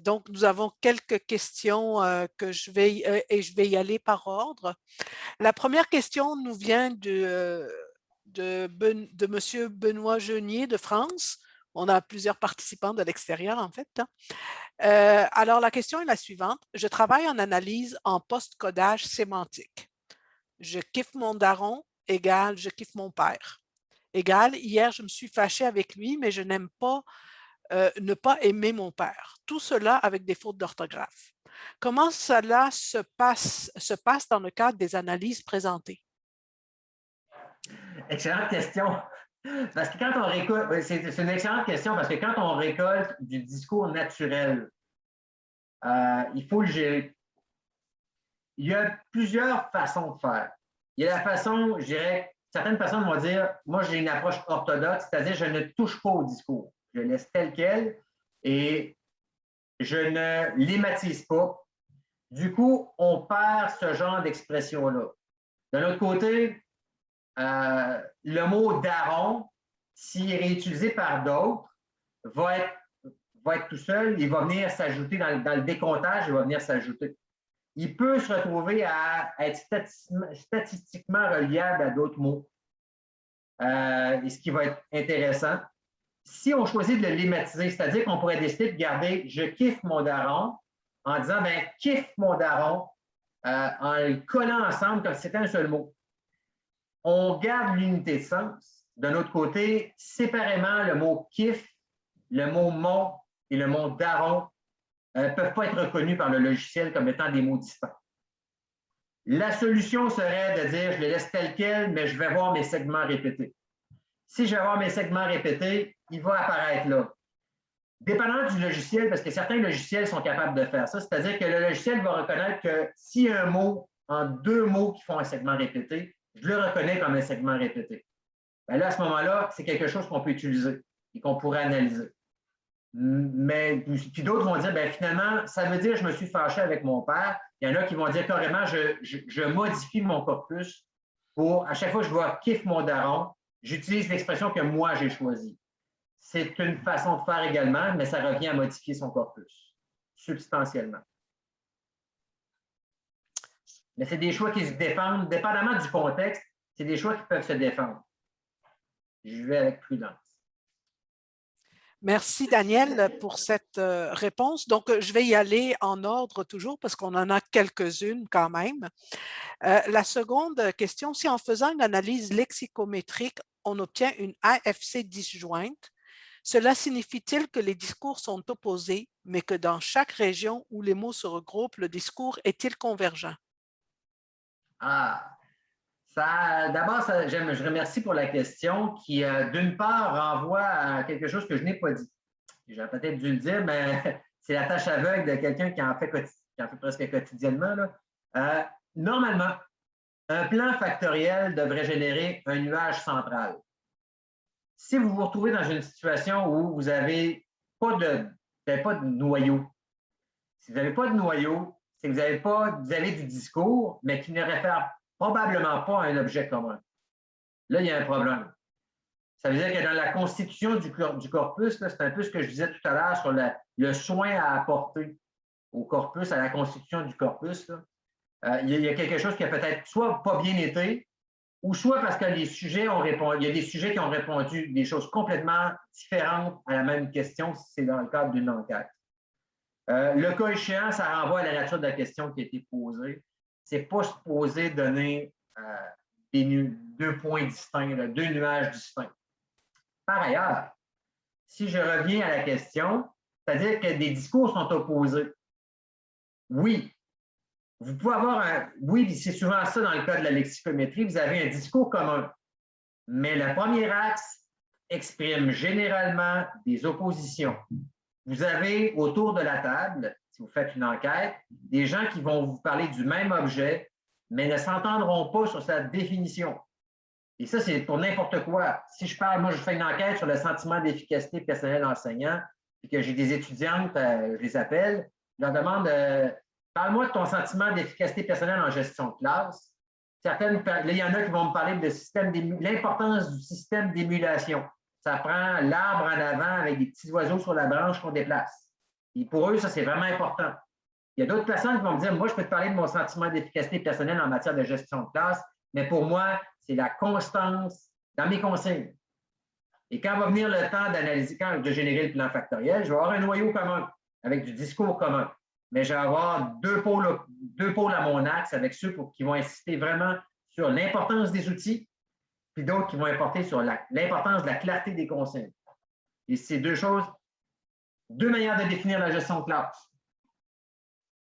Donc, nous avons quelques questions que je vais y aller par ordre. La première question nous vient de M. Benoît Genier de France. On a plusieurs participants de l'extérieur, en fait. Alors, la question est la suivante. Je travaille en analyse en post-codage sémantique. Je kiffe mon daron égale je kiffe mon père. égale hier je me suis fâchée avec lui, mais je n'aime pas ne pas aimer mon père. Tout cela avec des fautes d'orthographe. Comment cela se passe dans le cadre des analyses présentées? Excellente question. Parce que quand on récolte, c'est une excellente question parce que quand on récolte du discours naturel, il faut le gérer. Il y a plusieurs façons de faire. Il y a la façon, je dirais, certaines personnes vont dire, moi j'ai une approche orthodoxe, c'est-à-dire je ne touche pas au discours. Je le laisse tel quel et je ne l'ématise pas. Du coup, on perd ce genre d'expression-là. De l'autre côté, le mot daron, s'il est réutilisé par d'autres, va être tout seul, il va venir s'ajouter dans le décomptage, il va venir s'ajouter. Il peut se retrouver à être statistiquement reliable à d'autres mots. Et ce qui va être intéressant. Si on choisit de le lématiser, c'est-à-dire qu'on pourrait décider de garder « je kiffe mon daron » en disant ben, « kiffe mon daron » en le collant ensemble comme si c'était un seul mot. On garde l'unité de sens. D'un autre côté, séparément, le mot « kiff », le mot « mon » et le mot « daron » ne peuvent pas être reconnus par le logiciel comme étant des mots distincts. La solution serait de dire « je le laisse tel quel, mais je vais voir mes segments répétés ». Si je vais voir mes segments répétés, il va apparaître là. Dépendant du logiciel, parce que certains logiciels sont capables de faire ça, c'est-à-dire que le logiciel va reconnaître que s'il y a un mot en deux mots qui font un segment répété, je le reconnais comme un segment répété. Bien là, à ce moment-là, c'est quelque chose qu'on peut utiliser et qu'on pourrait analyser. Mais puis d'autres vont dire, bien, finalement, ça veut dire que je me suis fâché avec mon père. Il y en a qui vont dire carrément, je modifie mon corpus pour, à chaque fois que je vois « kiffe mon daron », j'utilise l'expression que moi j'ai choisie. C'est une façon de faire également, mais ça revient à modifier son corpus, substantiellement. Mais c'est des choix qui se défendent, dépendamment du contexte, c'est des choix qui peuvent se défendre. Je vais avec prudence. Merci Daniel pour cette réponse. Donc, je vais y aller en ordre toujours parce qu'on en a quelques-unes quand même. La seconde question, si en faisant une analyse lexicométrique, on obtient une AFC disjointe, cela signifie-t-il que les discours sont opposés, mais que dans chaque région où les mots se regroupent, le discours est-il convergent? Ah, d'abord, je remercie pour la question qui, d'une part, renvoie à quelque chose que je n'ai pas dit. J'aurais peut-être dû le dire, mais c'est la tâche aveugle de quelqu'un qui en fait presque quotidiennement. Là. Normalement, un plan factoriel devrait générer un nuage central. Si vous vous retrouvez dans une situation où vous n'avez pas de noyau, si vous n'avez pas de noyau, c'est que vous avez du discours, mais qui ne réfère probablement pas à un objet commun. Là, il y a un problème. Ça veut dire que dans la constitution du corpus, c'est un peu ce que je disais tout à l'heure sur le soin à apporter au corpus, à la constitution du corpus. Il y a quelque chose qui a peut-être soit pas bien été, ou soit parce que les sujets ont répondu, il y a des sujets qui ont répondu des choses complètement différentes à la même question si c'est dans le cadre d'une enquête. Le cas échéant, ça renvoie à la nature de la question qui a été posée. Ce n'est pas supposé donner deux points distincts, deux nuages distincts. Par ailleurs, si je reviens à la question, c'est-à-dire que des discours sont opposés. Oui, vous pouvez avoir oui, c'est souvent ça dans le cas de la lexicométrie, vous avez un discours commun. Mais le premier axe exprime généralement des oppositions. Vous avez autour de la table, si vous faites une enquête, des gens qui vont vous parler du même objet, mais ne s'entendront pas sur sa définition. Et ça, c'est pour n'importe quoi. Si moi, je fais une enquête sur le sentiment d'efficacité personnelle enseignant, puis que j'ai des étudiantes, je les appelle, je leur demande parle-moi de ton sentiment d'efficacité personnelle en gestion de classe. Là, il y en a qui vont me parler de l'importance du système d'émulation. Ça prend l'arbre en avant avec des petits oiseaux sur la branche qu'on déplace. Et pour eux, ça, c'est vraiment important. Il y a d'autres personnes qui vont me dire, moi, je peux te parler de mon sentiment d'efficacité personnelle en matière de gestion de classe, mais pour moi, c'est la constance dans mes consignes. Et quand va venir le temps d'analyser, de générer le plan factoriel, je vais avoir un noyau commun avec du discours commun. Mais je vais avoir deux pôles à mon axe avec ceux qui vont insister vraiment sur l'importance des outils, puis d'autres qui vont porter sur l'importance de la clarté des consignes. Et c'est deux manières de définir la gestion de classe.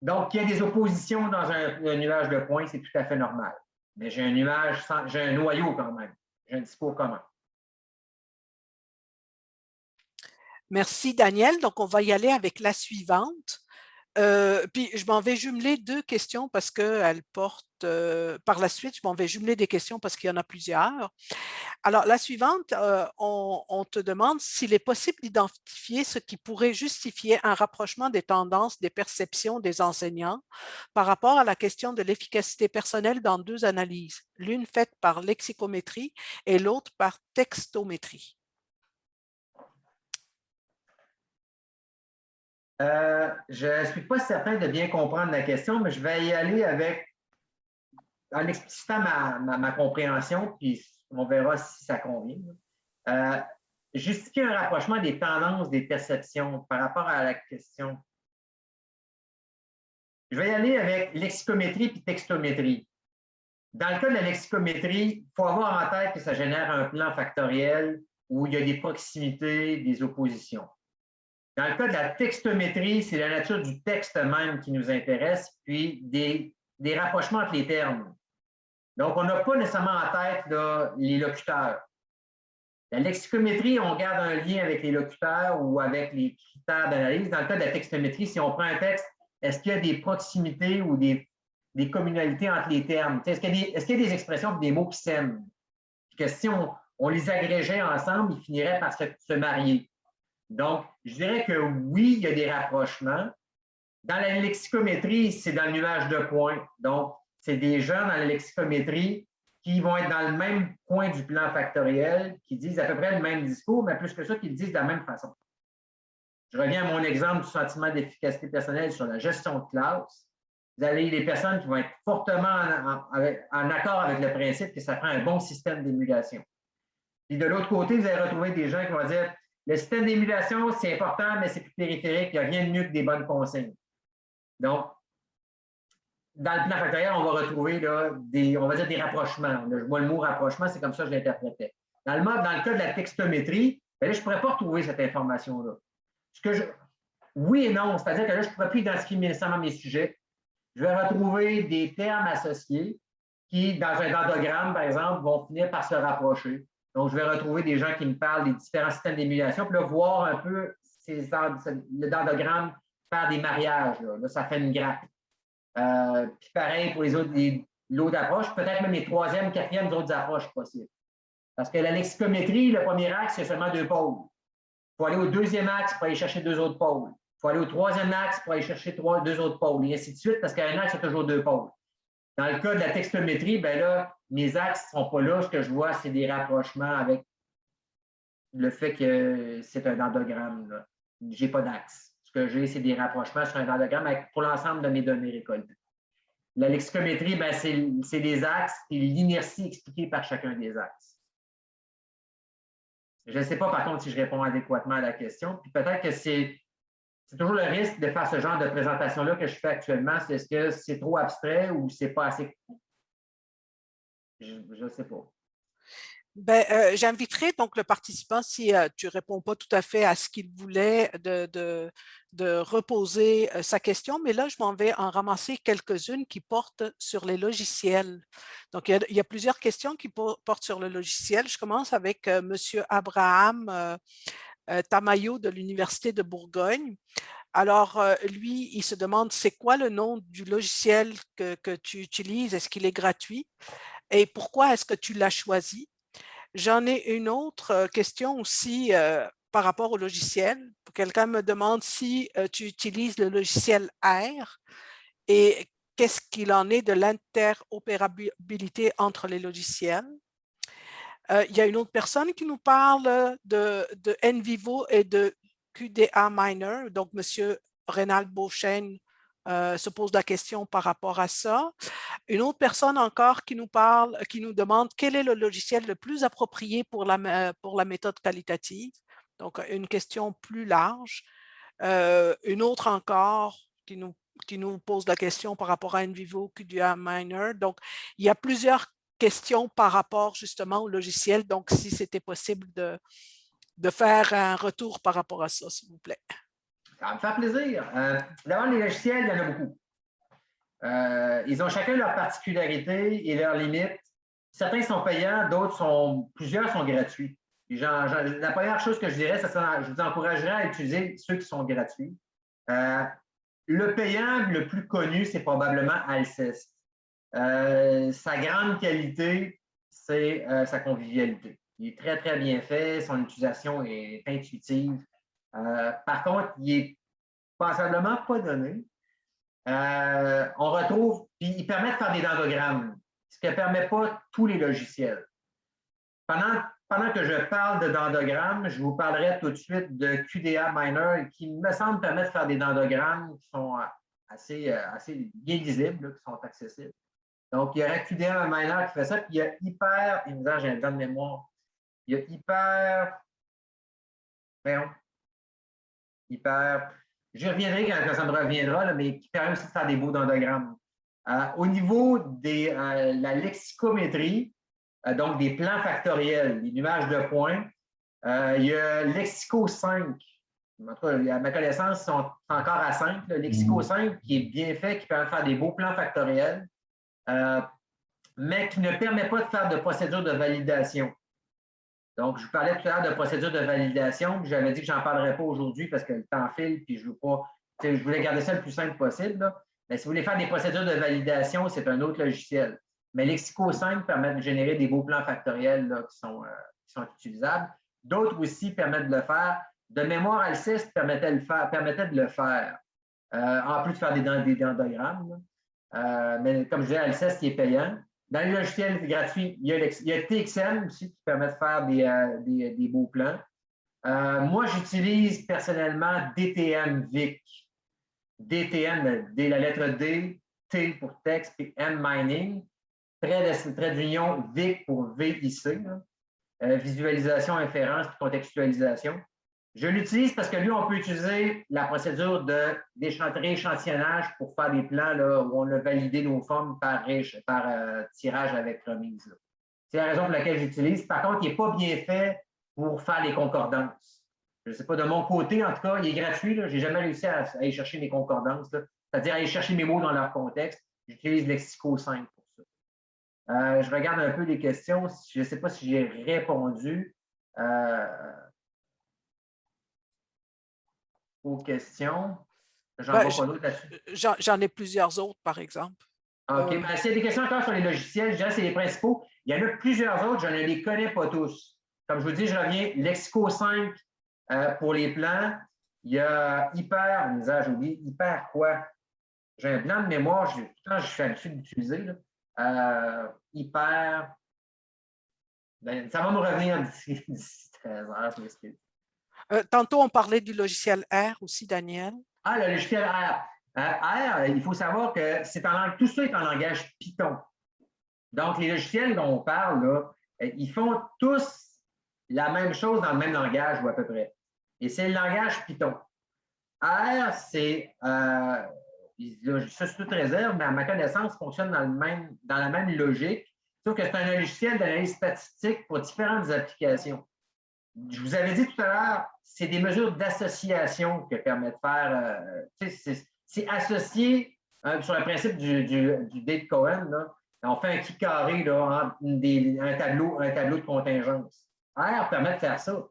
Donc, il y a des oppositions dans un nuage de points, c'est tout à fait normal. Mais j'ai un noyau quand même, j'ai un discours commun. Merci, Daniel. Donc, on va y aller avec la suivante. Puis, je m'en vais jumeler deux questions parce qu'elles portent, par la suite, je m'en vais jumeler des questions parce qu'il y en a plusieurs. Alors, la suivante, on te demande s'il est possible d'identifier ce qui pourrait justifier un rapprochement des tendances, des perceptions des enseignants par rapport à la question de l'efficacité personnelle dans deux analyses, l'une faite par lexicométrie et l'autre par textométrie. Je ne suis pas certain de bien comprendre la question, mais je vais y aller en explicitant ma compréhension, puis on verra si ça convient. Justifier un rapprochement des tendances, des perceptions par rapport à la question. Je vais y aller avec lexicométrie puis textométrie. Dans le cas de la lexicométrie, il faut avoir en tête que ça génère un plan factoriel où il y a des proximités, des oppositions. Dans le cas de la textométrie, c'est la nature du texte même qui nous intéresse, puis des rapprochements entre les termes. Donc, on n'a pas nécessairement en tête là, les locuteurs. La lexicométrie, on garde un lien avec les locuteurs ou avec les critères d'analyse. Dans le cas de la textométrie, si on prend un texte, est-ce qu'il y a des proximités ou des communalités entre les termes? Est-ce qu'il y a des expressions et des mots qui s'aiment? Que si on les agrégeait ensemble, ils finiraient par se marier. Donc, je dirais que oui, il y a des rapprochements. Dans la lexicométrie, c'est dans le nuage de points. Donc, c'est des gens dans la lexicométrie qui vont être dans le même point du plan factoriel, qui disent à peu près le même discours, mais plus que ça, qui le disent de la même façon. Je reviens à mon exemple du sentiment d'efficacité personnelle sur la gestion de classe. Vous avez des personnes qui vont être fortement en accord avec le principe que ça prend un bon système d'émulation. Puis de l'autre côté, vous allez retrouver des gens qui vont dire le système d'émulation, c'est important, mais c'est plus périphérique, il n'y a rien de mieux que des bonnes consignes. Donc, dans le plan factoriel, on va retrouver là, on va dire des rapprochements. Là, je vois le mot rapprochement, c'est comme ça que je l'interprétais. Dans le cas de la textométrie, là, je ne pourrais pas retrouver cette information-là. Oui et non, c'est-à-dire que là, je ne pourrais plus identifier nécessairement mes sujets. Je vais retrouver des termes associés qui, dans un dendrogramme, par exemple, vont finir par se rapprocher. Donc, je vais retrouver des gens qui me parlent des différents systèmes d'émulation, puis là, voir un peu le dendrogramme faire des mariages. Là, ça fait une grappe. Puis pareil pour l'autre approche, peut-être même les troisième, quatrième autres approches possibles. Parce que la lexicométrie, le premier axe, c'est seulement deux pôles. Il faut aller au deuxième axe pour aller chercher deux autres pôles. Il faut aller au troisième axe pour aller chercher deux autres pôles, et ainsi de suite, parce qu'un axe, c'est toujours deux pôles. Dans le cas de la textométrie, ben là, mes axes ne sont pas là. Ce que je vois, c'est des rapprochements avec le fait que c'est un endogramme. Je n'ai pas d'axe. Ce que j'ai, c'est des rapprochements sur un endogramme pour l'ensemble de mes données récoltées. La lexicométrie, ben, c'est des axes et l'inertie expliquée par chacun des axes. Je ne sais pas, par contre, si je réponds adéquatement à la question. Puis peut-être que c'est toujours le risque de faire ce genre de présentation-là que je fais actuellement. Est-ce que c'est trop abstrait ou c'est pas assez? Je ne sais pas. Ben, j'inviterai donc le participant, si tu ne réponds pas tout à fait à ce qu'il voulait, de reposer sa question, mais là, je m'en vais en ramasser quelques-unes qui portent sur les logiciels. Donc, il y a plusieurs questions qui portent sur le logiciel. Je commence avec M. Abraham Tamayo de l'Université de Bourgogne. Alors, lui, il se demande, c'est quoi le nom du logiciel que tu utilises? Est-ce qu'il est gratuit? Et pourquoi est-ce que tu l'as choisi? J'en ai une autre question aussi par rapport au logiciel. Quelqu'un me demande si tu utilises le logiciel R et qu'est-ce qu'il en est de l'interopérabilité entre les logiciels. Il y a une autre personne qui nous parle de NVivo et de QDA Miner. Donc, M. Rénal Beauchesne se pose la question par rapport à ça. Une autre personne encore qui nous parle, qui nous demande quel est le logiciel le plus approprié pour la méthode qualitative. Donc, une question plus large. Une autre encore qui nous pose la question par rapport à NVivo, QDA Miner. Donc, il y a plusieurs questions par rapport justement au logiciel. Donc, si c'était possible de faire un retour par rapport à ça, s'il vous plaît. Ça va me faire plaisir. D'abord, les logiciels, il y en a beaucoup. Ils ont chacun leurs particularités et leurs limites. Certains sont payants, plusieurs sont gratuits. La première chose que je dirais, je vous encouragerais à utiliser ceux qui sont gratuits. Le payant le plus connu, c'est probablement Alceste. Sa grande qualité, c'est sa convivialité. Il est très, très bien fait. Son utilisation est intuitive. Par contre, il est passablement pas donné. On retrouve, puis il permet de faire des dendrogrammes, ce qui ne permet pas tous les logiciels. Pendant que je parle de dendrogrammes, je vous parlerai tout de suite de QDA Miner qui me semble permettre de faire des dendrogrammes qui sont assez bien lisibles, là, qui sont accessibles. Donc, il y aurait QDA Miner qui fait ça, puis il y a Hyper, j'ai un blanc de mémoire, il y a Hyper, je reviendrai quand ça me reviendra, là, mais qui permet aussi de faire des beaux dendrogrammes. Au niveau de la lexicométrie, donc des plans factoriels, des nuages de points, il y a Lexico 5. En tout cas, à ma connaissance, ils sont encore à 5. Le Lexico 5 qui est bien fait, qui permet de faire des beaux plans factoriels, mais qui ne permet pas de faire de procédure de validation. Donc, je vous parlais tout à l'heure de procédure de validation, puis j'avais dit que je n'en parlerais pas aujourd'hui parce que le temps file, puis je voulais garder ça le plus simple possible. Là. Mais si vous voulez faire des procédures de validation, c'est un autre logiciel. Mais Lexico 5 permet de générer des beaux plans factoriels là, qui sont utilisables. D'autres aussi permettent de le faire. De mémoire, Alceste permettait de le faire, en plus de faire des dendrogrammes. Mais comme je disais, Alceste qui est payant. Dans les logiciels gratuits, il y a TXM aussi qui permet de faire des beaux plans. Moi, j'utilise personnellement DTM VIC. DTM, la lettre D, T pour texte, puis M mining. Trait d'union VIC pour VIC, visualisation, inférence, puis contextualisation. Je l'utilise parce que lui, on peut utiliser la procédure de rééchantillonnage pour faire des plans là, où on a validé nos formes par tirage avec remise. C'est la raison pour laquelle j'utilise. Par contre, il n'est pas bien fait pour faire les concordances. Je ne sais pas, de mon côté, en tout cas, il est gratuit. Je n'ai jamais réussi à aller chercher mes concordances, c'est-à-dire aller chercher mes mots dans leur contexte. J'utilise Lexico 5 pour ça. Je regarde un peu les questions. Je ne sais pas si j'ai répondu aux questions. J'en vois pas d'autres là-dessus. J'en ai plusieurs autres, par exemple. OK. S'il y a des questions encore sur les logiciels, je dirais que c'est les principaux. Il y en a plusieurs autres, je ne les connais pas tous. Comme je vous dis, je reviens, Lexico 5 pour les plans. Il y a Hyper, j'ai oublié, Hyper quoi? J'ai un blanc de mémoire, je suis habitué d'utiliser. Hyper. Ben, ça va me revenir d'ici 13 heures, je m'excuse. Tantôt, on parlait du logiciel R aussi, Daniel. Ah, le logiciel R. R, il faut savoir que tout ça est en langage Python. Donc, les logiciels dont on parle, là, ils font tous la même chose dans le même langage, ou à peu près. Et c'est le langage Python. R, c'est, ça c'est toute réserve, mais à ma connaissance, fonctionne dans la même logique, sauf que c'est un logiciel d'analyse statistique pour différentes applications. Je vous avais dit tout à l'heure, c'est des mesures d'association que permet de faire. C'est associé sur le principe du date Cohen. Là, on fait un qui carré là, un tableau de contingence. R permet de faire ça.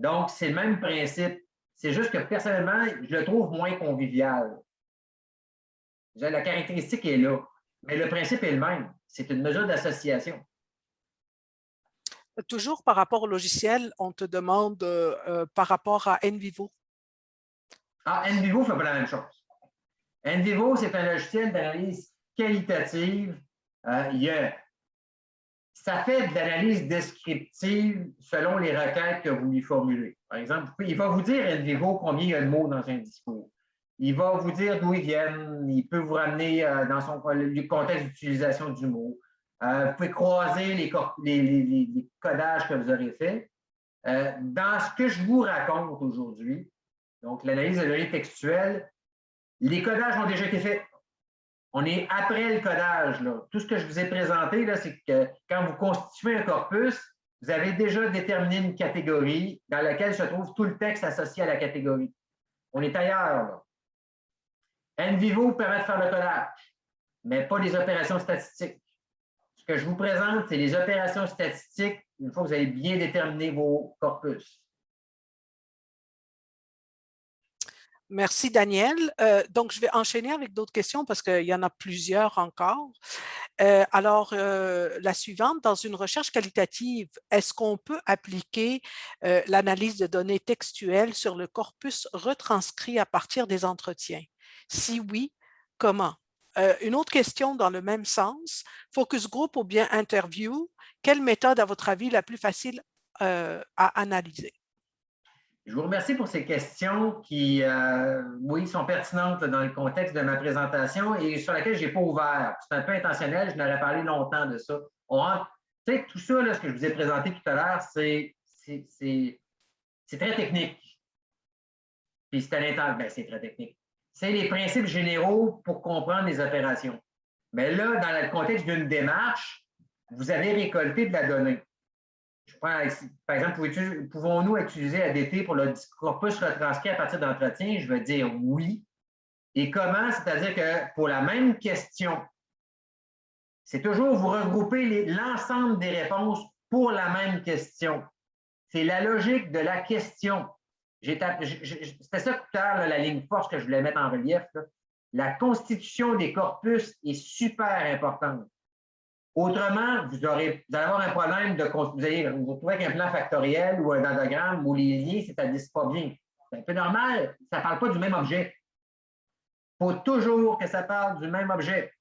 Donc, c'est le même principe. C'est juste que personnellement, je le trouve moins convivial. La caractéristique est là, mais le principe est le même. C'est une mesure d'association. Toujours par rapport au logiciel, on te demande par rapport à NVivo. Ah, NVivo ne fait pas la même chose. NVivo, c'est un logiciel d'analyse qualitative. Ça fait de l'analyse descriptive selon les requêtes que vous lui formulez. Par exemple, il va vous dire, NVivo, combien il y a de mots dans un discours. Il va vous dire d'où ils viennent. Il peut vous ramener dans le contexte d'utilisation du mot. Vous pouvez croiser les codages que vous aurez faits. Dans ce que je vous raconte aujourd'hui, donc l'analyse de données textuelles, les codages ont déjà été faits. On est après le codage, là. Tout ce que je vous ai présenté, là, c'est que quand vous constituez un corpus, vous avez déjà déterminé une catégorie dans laquelle se trouve tout le texte associé à la catégorie. On est ailleurs, là. NVivo permet de faire le codage, mais pas les opérations statistiques. Ce que je vous présente, c'est les opérations statistiques une fois que vous avez bien déterminé vos corpus. Merci, Daniel. Donc, je vais enchaîner avec d'autres questions parce qu'il y en a plusieurs encore. Alors, la suivante, dans une recherche qualitative, est-ce qu'on peut appliquer l'analyse de données textuelles sur le corpus retranscrit à partir des entretiens? Si oui, comment? Une autre question dans le même sens, focus group ou bien interview, quelle méthode, à votre avis, la plus facile à analyser? Je vous remercie pour ces questions qui, oui, sont pertinentes dans le contexte de ma présentation et sur laquelle je n'ai pas ouvert. C'est un peu intentionnel, je n'aurais parlé longtemps de ça. Tout ça, là, ce que je vous ai présenté tout à l'heure, c'est très technique. Puis c'est à l'intention, ben, c'est très technique. C'est les principes généraux pour comprendre les opérations. Mais là, dans le contexte d'une démarche, vous avez récolté de la donnée. Je prends, par exemple, pouvons-nous utiliser ADT pour le corpus retranscrit à partir d'entretien? Je veux dire oui. Et comment? C'est-à-dire que pour la même question, c'est toujours vous regrouper l'ensemble des réponses pour la même question. C'est la logique de la question. C'était ça tout à l'heure, la ligne force que je voulais mettre en relief. Là. La constitution des corpus est super importante. Autrement, vous allez avoir un problème de vous allez vous retrouver avec un plan factoriel ou un dendrogramme où les liens ne s'établissent pas bien. C'est un peu normal, ça ne parle pas du même objet. Il faut toujours que ça parle du même objet.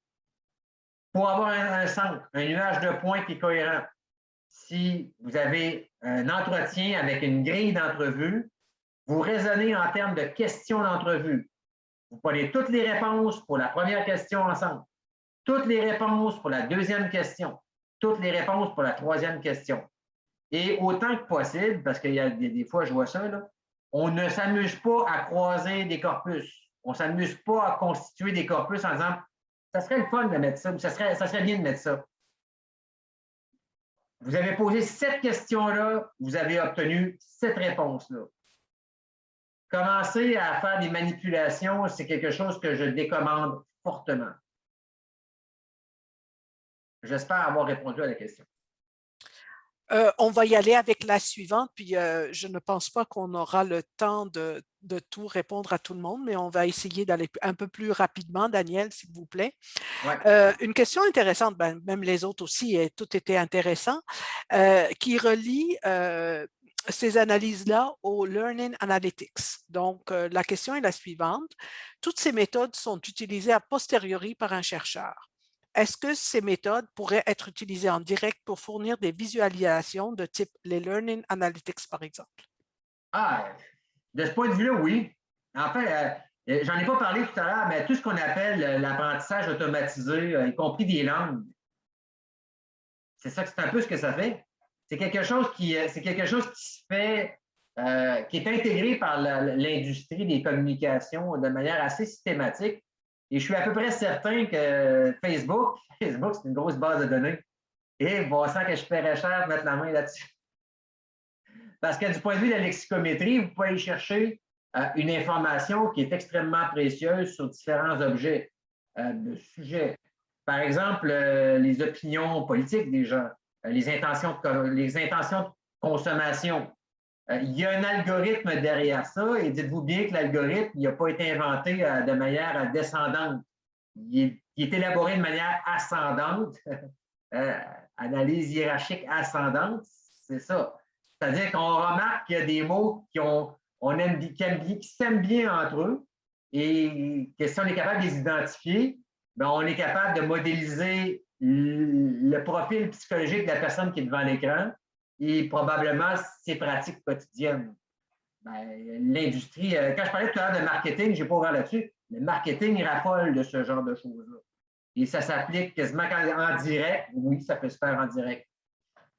Pour avoir un centre, un nuage de points qui est cohérent, si vous avez un entretien avec une grille d'entrevue, vous raisonnez en termes de questions d'entrevue. Vous prenez toutes les réponses pour la première question ensemble. Toutes les réponses pour la deuxième question, toutes les réponses pour la troisième question. Et autant que possible, parce qu'il y a des fois, je vois ça, là, on ne s'amuse pas à croiser des corpus. On ne s'amuse pas à constituer des corpus en disant ça serait le fun de mettre ça, ou ça serait bien de mettre ça. Vous avez posé 7 questions-là, vous avez obtenu 7 réponses-là. Commencer à faire des manipulations, c'est quelque chose que je décommande fortement. J'espère avoir répondu à la question. On va y aller avec la suivante, puis je ne pense pas qu'on aura le temps de tout répondre à tout le monde, mais on va essayer d'aller un peu plus rapidement. Daniel, s'il vous plaît. Ouais. Une question intéressante, ben, même les autres aussi, et tout était intéressant, qui relie ces analyses-là au Learning Analytics. Donc, la question est la suivante. Toutes ces méthodes sont utilisées a posteriori par un chercheur. Est-ce que ces méthodes pourraient être utilisées en direct pour fournir des visualisations de type les Learning Analytics, par exemple? Ah, de ce point de vue-là, oui. En fait, j'en ai pas parlé tout à l'heure, mais tout ce qu'on appelle l'apprentissage automatisé, y compris des langues, c'est un peu ce que ça fait. C'est quelque chose qui se fait, qui est intégré par l'industrie des communications de manière assez systématique. Et je suis à peu près certain que Facebook, c'est une grosse base de données. Et bon, sans que je paierais cher de mettre la main là-dessus. Parce que du point de vue de la lexicométrie, vous pouvez aller chercher une information qui est extrêmement précieuse sur différents objets, de sujets. Par exemple, les opinions politiques des gens, les intentions de consommation. Il y a un algorithme derrière ça et dites-vous bien que l'algorithme n'a pas été inventé de manière descendante. Il est élaboré de manière ascendante, analyse hiérarchique ascendante, c'est ça. C'est-à-dire qu'on remarque qu'il y a des mots qui s'aiment bien entre eux et que si on est capable de les identifier, bien, on est capable de modéliser le profil psychologique de la personne qui est devant l'écran et probablement ses pratiques quotidiennes. L'industrie, quand je parlais tout à l'heure de marketing, je n'ai pas ouvert là-dessus, le marketing raffole de ce genre de choses-là. Et ça s'applique quasiment en direct. Oui, ça peut se faire en direct.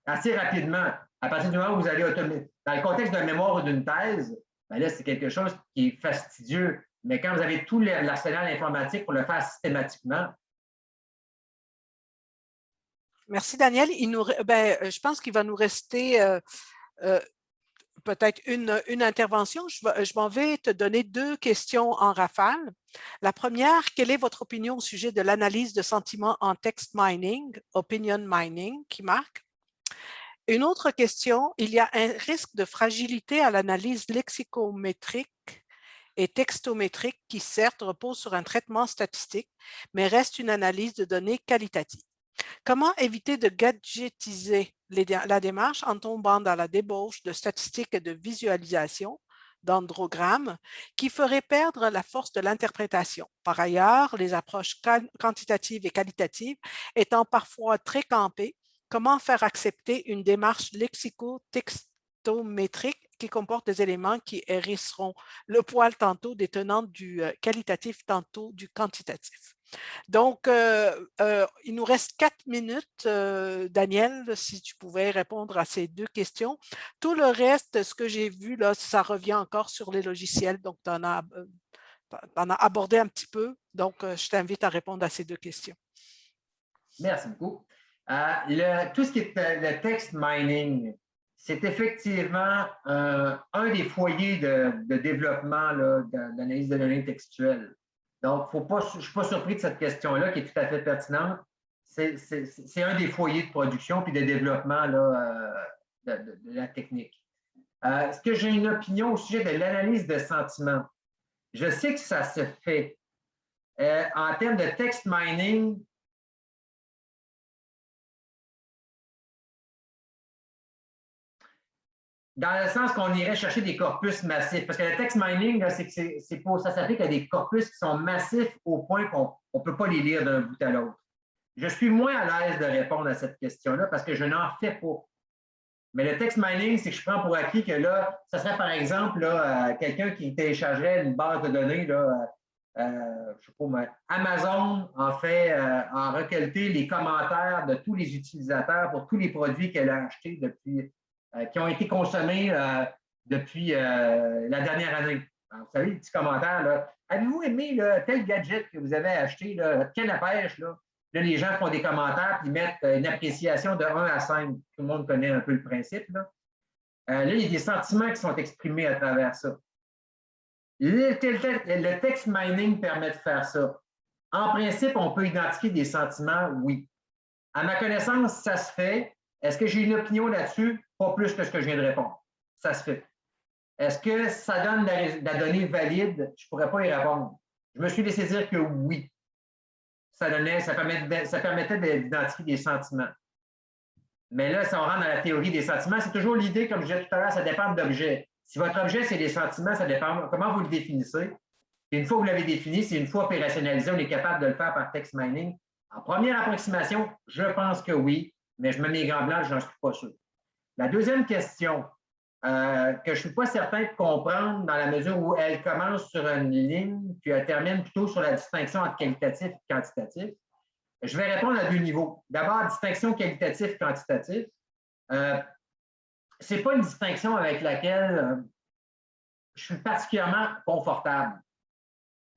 Assez rapidement, à partir du moment où vous allez dans le contexte d'un mémoire ou d'une thèse, bien là, c'est quelque chose qui est fastidieux. Mais quand vous avez tout l'arsenal informatique pour le faire systématiquement, Merci, Daniel. Je pense qu'il va nous rester peut-être une intervention. Je m'en vais te donner 2 questions en rafale. La première, quelle est votre opinion au sujet de l'analyse de sentiments en text mining, opinion mining, qui marque? Une autre question, il y a un risque de fragilité à l'analyse lexicométrique et textométrique qui certes repose sur un traitement statistique, mais reste une analyse de données qualitative. Comment éviter de gadgetiser la démarche en tombant dans la débauche de statistiques et de visualisation, d'androgrammes, qui ferait perdre la force de l'interprétation? Par ailleurs, les approches quantitatives et qualitatives étant parfois très campées, comment faire accepter une démarche lexico-textométrique qui comporte des éléments qui hérisseront le poil tantôt des tenantes du qualitatif, tantôt du quantitatif? Donc, il nous reste 4 minutes. Daniel, si tu pouvais répondre à ces 2 questions. Tout le reste, ce que j'ai vu, là, ça revient encore sur les logiciels. Donc, tu en as abordé un petit peu. Donc, je t'invite à répondre à ces 2 questions. Merci beaucoup. Tout ce qui est le text mining, c'est effectivement un des foyers de développement d'analyse de données textuelles. Donc, je ne suis pas surpris de cette question-là qui est tout à fait pertinente. C'est un des foyers de production puis de développement de la technique. Est-ce que j'ai une opinion au sujet de l'analyse de sentiments? Je sais que ça se fait. En termes de text mining, dans le sens qu'on irait chercher des corpus massifs. Parce que le text mining, ça s'applique à des corpus qui sont massifs au point qu'on ne peut pas les lire d'un bout à l'autre. Je suis moins à l'aise de répondre à cette question-là parce que je n'en fais pas. Mais le text mining, c'est que je prends pour acquis que là, ça serait par exemple quelqu'un qui téléchargerait une base de données, je sais pas, mais Amazon en recueilli les commentaires de tous les utilisateurs pour tous les produits qu'elle a achetés depuis qui ont été consommés depuis la dernière année. Alors, vous savez, les petits commentaires, là. Avez-vous aimé tel gadget que vous avez acheté, là, canne à pêche? Là, les gens font des commentaires et mettent une appréciation de 1 à 5. Tout le monde connaît un peu le principe. Là, il y a des sentiments qui sont exprimés à travers ça. Le text mining permet de faire ça. En principe, on peut identifier des sentiments, oui. À ma connaissance, ça se fait. Est-ce que j'ai une opinion là-dessus? Pas plus que ce que je viens de répondre. Ça se fait. Est-ce que ça donne la donnée valide? Je ne pourrais pas y répondre. Je me suis laissé dire que oui. Ça permettait d'identifier des sentiments. Mais là, si on rentre dans la théorie des sentiments, c'est toujours l'idée, comme je disais tout à l'heure, ça dépend de l'objet. Si votre objet, c'est des sentiments, ça dépend comment vous le définissez. Et une fois que vous l'avez défini, c'est une fois opérationnalisé, on est capable de le faire par text mining. En première approximation, je pense que oui, mais je me mets gants blancs, je n'en suis pas sûr. La deuxième question, que je ne suis pas certain de comprendre dans la mesure où elle commence sur une ligne, puis elle termine plutôt sur la distinction entre qualitatif et quantitatif. Je vais répondre à 2 niveaux. D'abord, distinction qualitatif-quantitatif. Ce n'est pas une distinction avec laquelle je suis particulièrement confortable.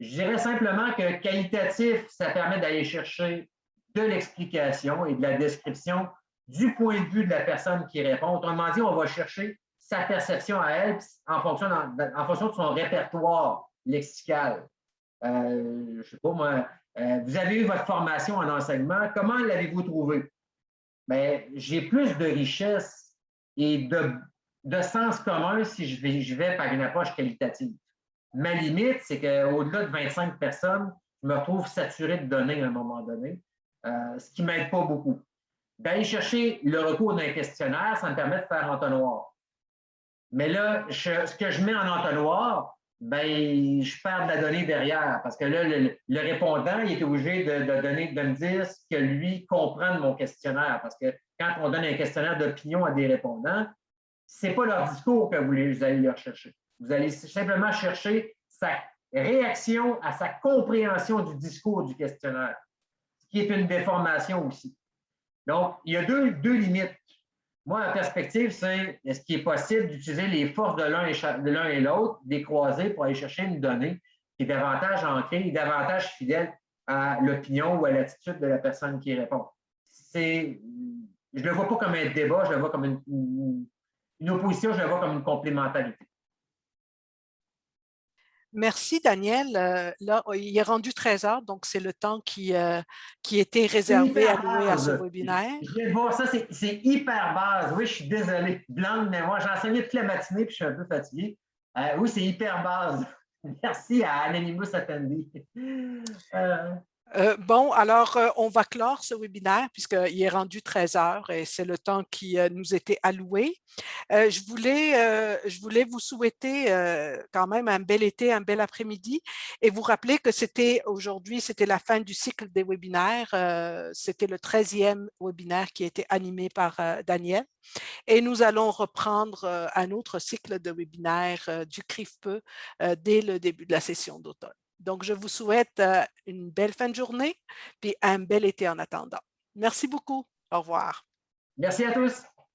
Je dirais simplement que qualitatif, ça permet d'aller chercher de l'explication et de la description du point de vue de la personne qui répond. Autrement dit, on va chercher sa perception à elle en fonction de son répertoire lexical. Je ne sais pas, moi, vous avez eu votre formation en enseignement. Comment l'avez-vous trouvé? Bien, j'ai plus de richesse et de sens commun si je vais par une approche qualitative. Ma limite, c'est qu'au-delà de 25 personnes, je me retrouve saturé de données à un moment donné, ce qui ne m'aide pas beaucoup. D'aller chercher le recours d'un questionnaire, ça me permet de faire entonnoir. Mais là, ce que je mets en entonnoir, ben, je perds de la donnée derrière parce que là, le répondant, il est obligé de me dire ce que lui comprend de mon questionnaire. Parce que quand on donne un questionnaire d'opinion à des répondants, ce n'est pas leur discours que vous allez leur chercher. Vous allez simplement chercher sa réaction à sa compréhension du discours du questionnaire, ce qui est une déformation aussi. Donc, il y a deux limites. Moi, la perspective, c'est est-ce qu'il est possible d'utiliser les forces de l'un et l'autre, des croisés, pour aller chercher une donnée qui est davantage ancrée et davantage fidèle à l'opinion ou à l'attitude de la personne qui répond. je ne le vois pas comme un débat, je le vois comme une opposition, je le vois comme une complémentarité. Merci, Daniel. Là, il est rendu 13 heures, donc c'est le temps qui était réservé, alloué à ce webinaire. Je viens de voir ça, c'est hyper base. Oui, je suis désolé. Blanc de mémoire. J'ai enseigné toute la matinée puis je suis un peu fatigué. Oui, c'est hyper base. Merci à Anonymous Attendee. Bon, alors, on va clore ce webinaire puisqu'il est rendu 13 heures et c'est le temps qui nous était alloué. Je voulais vous souhaiter quand même un bel été, un bel après-midi et vous rappeler que aujourd'hui, c'était la fin du cycle des webinaires. C'était le 13e webinaire qui a été animé par Daniel. Et nous allons reprendre un autre cycle de webinaires du CRIFPE dès le début de la session d'automne. Donc, je vous souhaite une belle fin de journée puis un bel été en attendant. Merci beaucoup. Au revoir. Merci à tous.